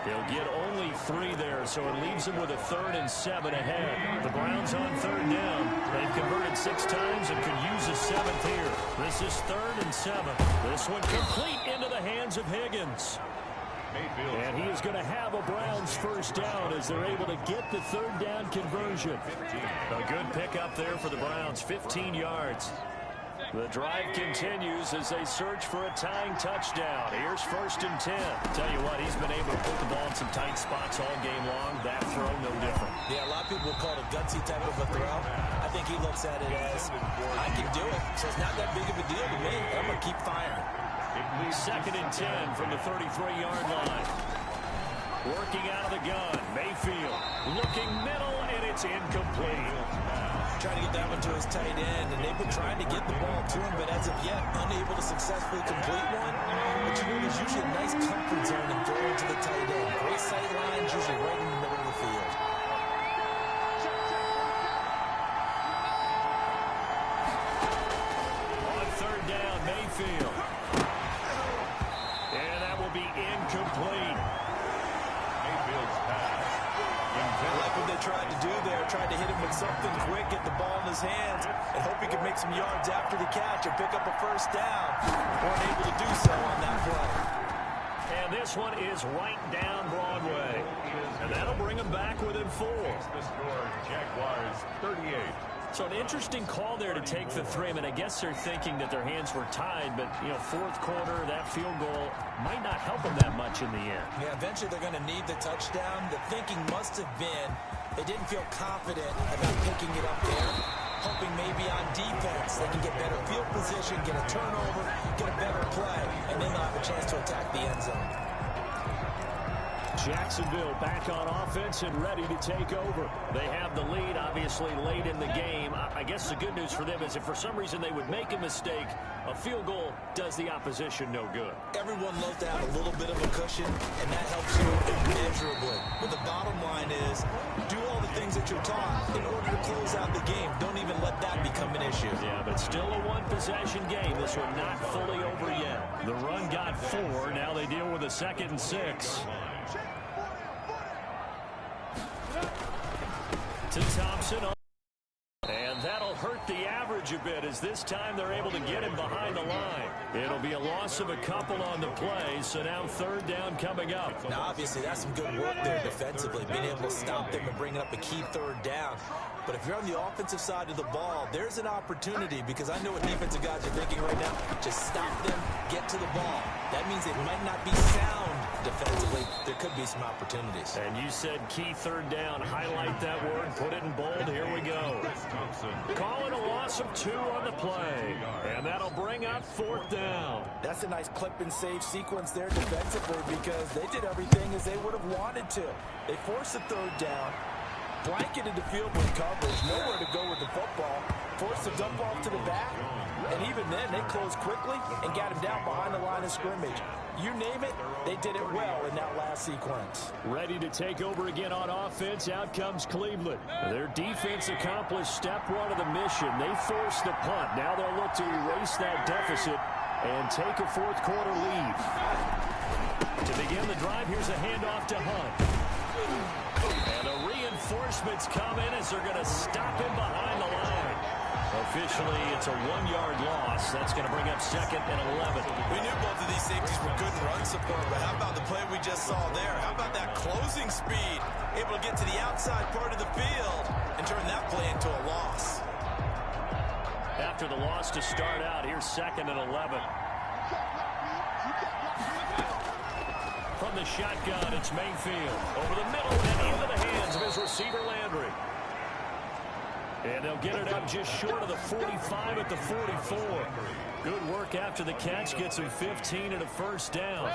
B: They'll get only 3 there, so it leaves them with a 3rd and 7 ahead. The Browns on 3rd down. They've converted 6 times and could use a 7th here. This is 3rd and 7. This one complete into the hands of Higgins. And he is going to have a Browns first down as they're able to get the 3rd down conversion. A good pickup there for the Browns, 15 yards. The drive continues as they search for a tying touchdown. Here's 1st and 10. Tell you what, he's been able to put the ball in some tight spots all game long. That throw, no different.
C: Yeah, a lot of people will call it a gutsy type of a throw. I think he looks at it as, I can do it, so it's not that big of a deal to me. I'm going to keep firing.
B: 2nd and 10 from the 33-yard line. Working out of the gun, Mayfield looking middle, and it's incomplete.
C: Trying to get that one to his tight end, and they've been trying to get the ball to him, but as of yet, unable to successfully complete one. But you know, there's usually a nice comfort zone in throwing to the tight end. Great sight lines, usually right in the middle of the field.
B: On 3rd down, Mayfield. And that will be incomplete.
A: Mayfield's pass.
C: I like what they tried to do there. Tried to hit him with something quick, get the ball in his hands, and hope he could make some yards after the catch and pick up a first down. Weren't able to do so on that play.
B: And this one is right down Broadway. And that'll bring him back within 4.
A: The score, Jaguars 38.
B: So an interesting call there to take the 3. I mean, I guess they're thinking that their hands were tied, but, you know, 4th quarter, that field goal might not help them that much in the end.
C: Yeah, eventually they're going to need the touchdown. The thinking must have been they didn't feel confident about picking it up there, hoping maybe on defense they can get better field position, get a turnover, get a better play, and then they'll have a chance to attack the end zone.
B: Jacksonville back on offense and ready to take over. They have the lead, obviously, late in the game. I guess the good news for them is if for some reason they would make a mistake, a field goal does the opposition no good.
C: Everyone loves to have a little bit of a cushion, and that helps you immeasurably. But the bottom line is, do all the things that you're taught in order to close out the game. Don't even let that become an issue.
B: Yeah, but still a one-possession game. This one not fully over yet. The run got 4. Now they deal with a 2nd and 6. To Thompson. And that'll hurt the average a bit as this time they're able to get him behind the line. It'll be a loss of a couple on the play, so now 3rd down coming up.
C: Now, obviously, that's some good work there defensively, being able to stop them and bring up a key 3rd down. But if you're on the offensive side of the ball, there's an opportunity because I know what defensive guys are thinking right now. Just stop them, get to the ball. That means it might not be sound defensively. There could be some opportunities.
B: And you said key 3rd down. Highlight that word. Put it in bold. Here we go. Calling a loss of 2 on the play. And that'll bring up 4th down.
C: That's a nice clip and save sequence there defensively because they did everything as they would have wanted to. They forced the 3rd down, blanketed the field with coverage, nowhere to go with the football, forced the dump off to the back, and even then they closed quickly and got him down behind the line of scrimmage. You name it, they did it well in that last sequence.
B: Ready to take over again on offense. Out comes Cleveland. Their defense accomplished step 1 of the mission. They forced the punt. Now they'll look to erase that deficit and take a 4th quarter lead. To begin the drive, here's a handoff to Hunt. And the reinforcements come in as they're going to stop him behind the line. Officially, it's a 1-yard loss. That's going to bring up 2nd and 11.
C: We knew both of these safeties were good in run support, but how about the play we just saw there? How about that closing speed? Able to get to the outside part of the field and turn that play into a loss.
B: After the loss to start out, here's 2nd and 11. From the shotgun, it's Mayfield. Over the middle and into the hands of his receiver, Landry. And they'll get it up just short of the 45 at the 44. Good work after the catch. Gets him 15 and a first down.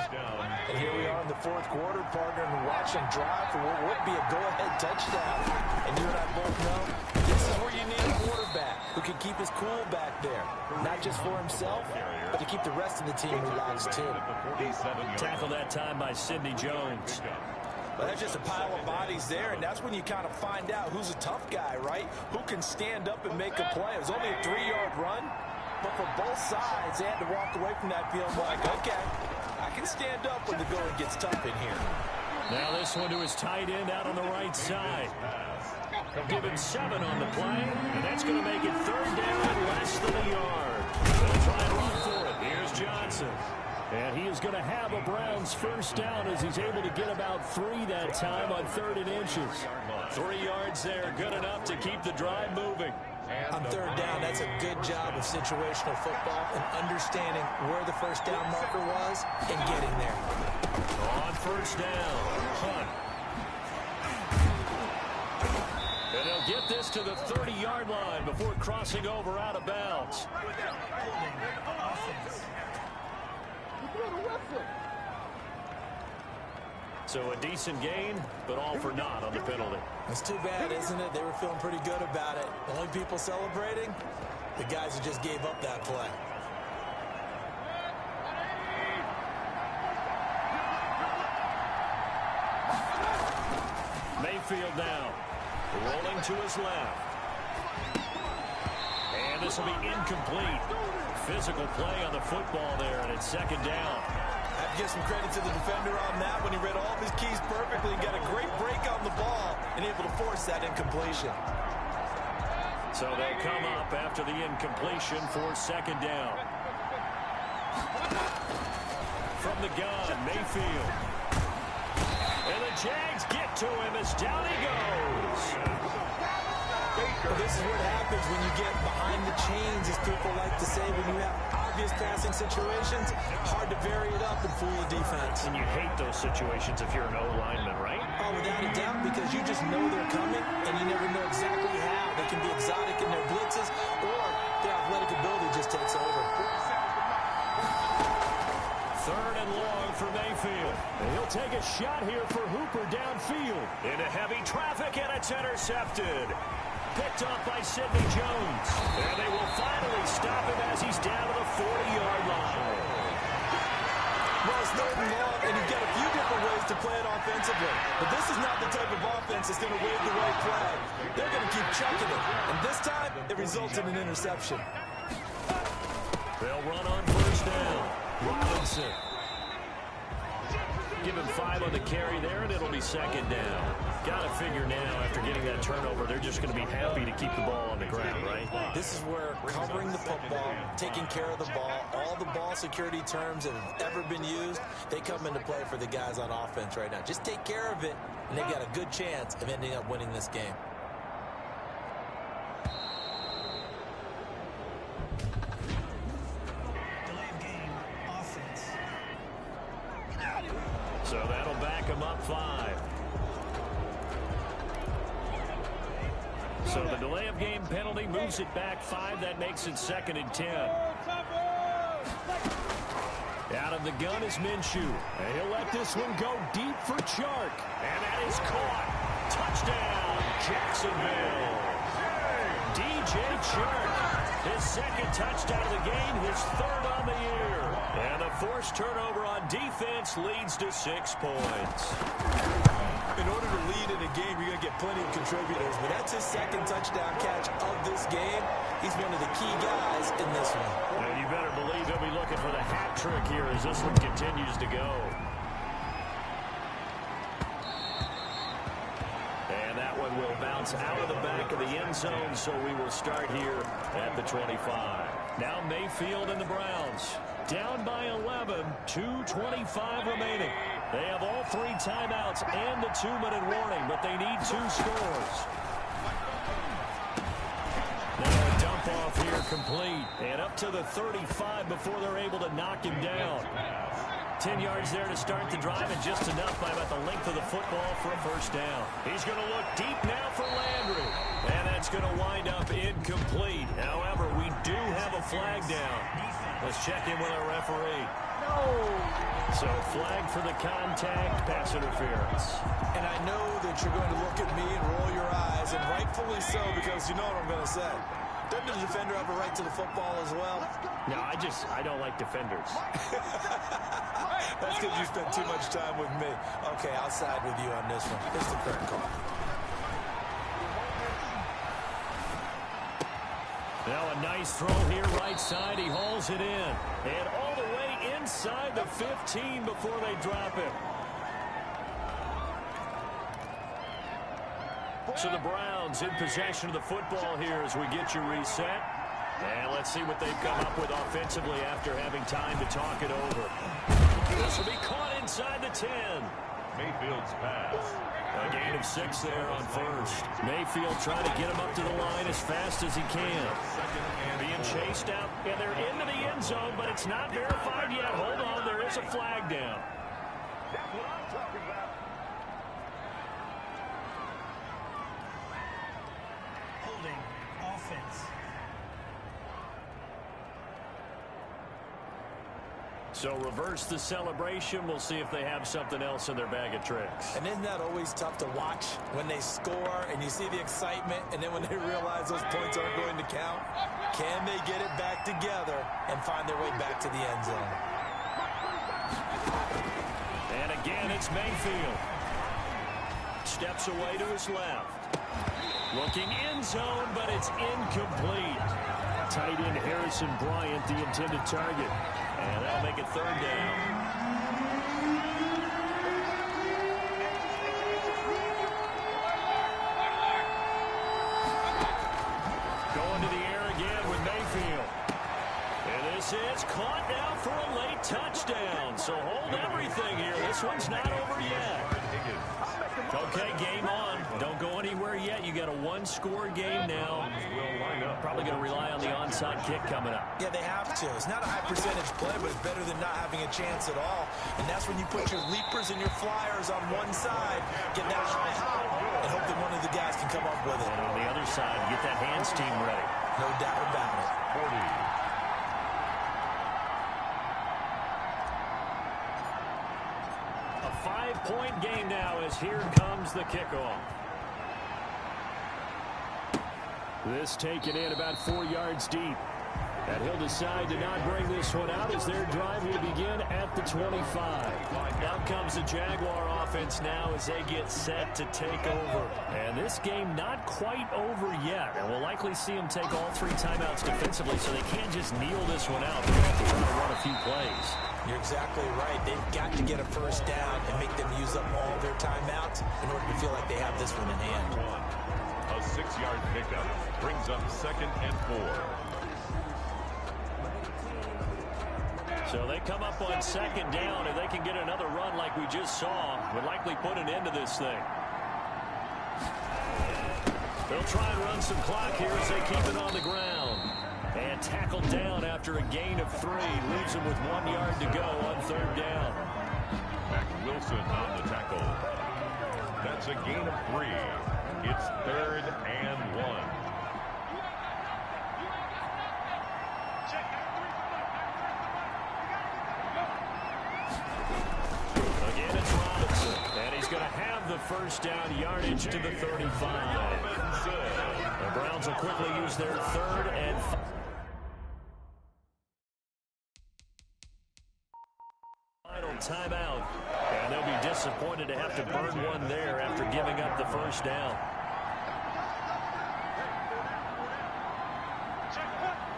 C: And here we are in the fourth quarter, partner, and watch them drive for what would be a go-ahead touchdown. And you and I both know this is where you need a quarterback who can keep his cool back there. Not just for himself, but to keep the rest of the team relaxed, too.
B: Tackled that time by Sidney Jones.
C: Well, that's just a pile of bodies there, and that's when you kind of find out who's a tough guy, right? Who can stand up and make a play. It was only a 3-yard run, but for both sides, they had to walk away from that feeling like, okay, I can stand up when the going gets tough in here.
B: Now this one to his tight end out on the right side. Given 7 on the play, and that's going to make it 3rd down and less than a yard. They'll try and run for it. Here's Johnson. And he is going to have a Browns first down as he's able to get about 3 that time on 3rd and inches. 3 yards there, good enough to keep the drive moving.
C: On 3rd down, that's a good job of situational football and understanding where the first down marker was and getting there.
B: On first down, Hunt. And they'll get this to the 30-yard line before crossing over out of bounds. So a decent gain, but all for naught on the penalty.
C: It's too bad, isn't it? They were feeling pretty good about it. The only people celebrating, the guys who just gave up that play.
B: Mayfield now, rolling to his left. And this will be incomplete. Physical play on the football there, and it's 2nd down.
C: I have to give some credit to the defender on that when he read all of his keys perfectly and got a great break on the ball and able to force that incompletion.
B: So they'll come up after the incompletion for 2nd down. From the gun, Mayfield. And the Jags get to him as down he goes.
C: Well, this is what happens when you get behind the chains, as people like to say, when you have obvious passing situations, hard to vary it up and fool the defense.
F: And you hate those situations if you're an O-lineman, right?
C: Oh, without a doubt, because you just know they're coming, and you never know exactly how. They can be exotic in their blitzes, or their athletic ability just takes over.
B: 3rd and long for Mayfield. And he'll take a shot here for Hooper downfield. Into heavy traffic, and it's intercepted. Picked up by Sidney Jones. And they will finally stop him as he's down to the 40-yard line.
C: Well, it's 3rd and long, and you've got a few different ways to play it offensively. But this is not the type of offense that's going to wave the white flag. They're going to keep chucking it. And this time, it results in an interception.
B: They'll run on first down. Robinson. Give him 5 on the carry there, and it'll be 2nd down. Got to figure now, after getting that turnover, they're just going to be happy to keep the ball on the ground, right?
C: This is where covering the football, taking care of the ball, all the ball security terms that have ever been used, they come into play for the guys on offense right now. Just take care of it, and they've got a good chance of ending up winning this game.
B: So that'll back him up 5. So the delay of game penalty moves it back 5. That makes it 2nd and 10. Out of the gun is Minshew. And he'll let this one go deep for Chark. And that is caught. Touchdown, Jacksonville. DJ Chark. His 2nd touchdown of the game, his 3rd on the year. And a forced turnover on defense leads to 6 points. In order to lead in a game, you're going to get plenty of contributors. But that's his 2nd touchdown catch of this game. He's one of the key guys in this one. And you better believe he'll be looking for the hat trick here as this one continues to go. And that one will bounce out of the back of the end zone, so we will start here at the 25. Now Mayfield and the Browns down by 11, 2:25 remaining. They have all 3 timeouts and the 2-minute warning, but they need 2 scores. Now a dump off here complete, and up to the 35 before they're able to knock him down. 10 yards there to start the drive, and just enough by about the length of the football for a first down. He's going to look deep now for Landry. And that's going to wind up incomplete. However, we do have a flag down. Let's check in with our referee. So flag for the contact, pass interference.
C: And I know that you're going to look at me and roll your eyes, and rightfully so, because you know what I'm going to say. Doesn't the defender have a right to the football as well?
B: No, I don't like defenders.
C: That's because you spent too much time with me. Okay, I'll side with you on this one. Here's the current call.
B: Now a nice throw here, right side. He hauls it in. And all the way inside the 15 before they drop it. So the Browns in possession of the football here as we get you reset. And let's see what they've come up with offensively after having time to talk it over. This will be caught inside the 10.
A: Mayfield's pass.
B: A gain of 6 there on first. Mayfield trying to get him up to the line as fast as he can. Being chased out, and they're into the end zone, but it's not verified yet. Hold on, there is a flag down.
A: That's what I'm talking about.
D: Holding. Offense.
B: So reverse the celebration. We'll see if they have something else in their bag of tricks.
C: And isn't that always tough to watch when they score and you see the excitement, and then when they realize those points aren't going to count? Can they get it back together and find their way back to the end zone?
B: And again, it's Mayfield. Steps away to his left. Looking end zone, but it's incomplete. Tight end Harrison Bryant, the intended target. And that'll make it third down. Going to the air again with Mayfield. And this is caught now for a late touchdown. So hold everything here. This one's not over yet. Okay, game on. Don't go anywhere yet. You got a one-score game now. Probably going to rely on the onside kick coming up.
C: Yeah, they have to. It's not a high-percentage play, but it's better than not having a chance at all. And that's when you put your leapers and your flyers on one side, get that high hop, and hope that one of the guys can come up with it.
B: And on the other side, get that hands team ready.
C: No doubt about it.
A: 40.
B: A 5-point game now as here comes the kickoff. This taken in about 4 yards deep. And he'll decide to not bring this one out as their drive will begin at the 25. Out comes the Jaguar offense now as they get set to take over. And this game not quite over yet. And we'll likely see them take all 3 timeouts defensively, so they can't just kneel this one out. They're going to have to try to run a few plays.
C: You're exactly right. They've got to get a first down and make them use up all their timeouts in order to feel like they have this one in hand.
A: A 6-yard pickup brings up 2nd and 4.
B: So they come up on 2nd down. If they can get another run like we just saw, would likely put an end to this thing. They'll try and run some clock here as they keep it on the ground. And tackled down after a gain of 3. Leaves them with 1 yard to go on 3rd down.
A: Mac Wilson on the tackle. That's a gain of 3. It's 3rd and 1.
B: Again, it's Robinson. And he's going to have the first down yardage to the 35. The Browns will quickly use their 3rd and 5. Final timeout. And they'll be disappointed to have to burn one there after giving up the first down.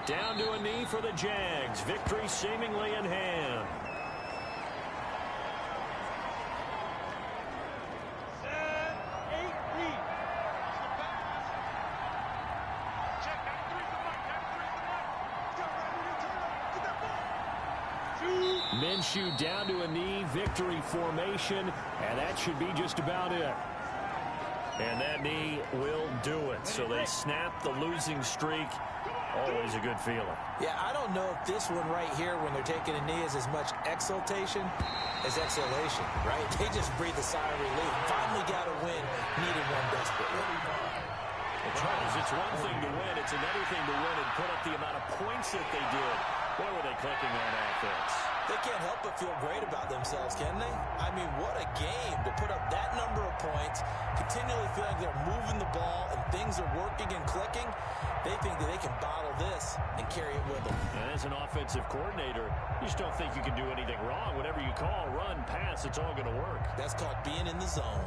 B: Down to a knee for the Jags. Victory seemingly in hand. Minshew down to a knee, victory formation, and that should be just about it. And that knee will do it. So they snap the losing streak Always a good feeling.
C: Yeah, I don't know if this one right here, when they're taking a knee, is as much exultation as exhalation, right? They just breathe a sigh of relief. Finally got a win, needed one desperately.
B: Well, Charles, it's one thing to win. It's another thing to win and put up the amount of points that they did. Boy, were they clicking on offense.
C: They can't help but feel great about themselves, can they? I mean, what a game to put up that number of points, continually feeling like they're moving the ball and things are working and clicking. They think that they can bottle this and carry it with them.
B: And as an offensive coordinator, you just don't think you can do anything wrong. Whatever you call, run, pass, it's all going to work.
C: That's called being in the zone.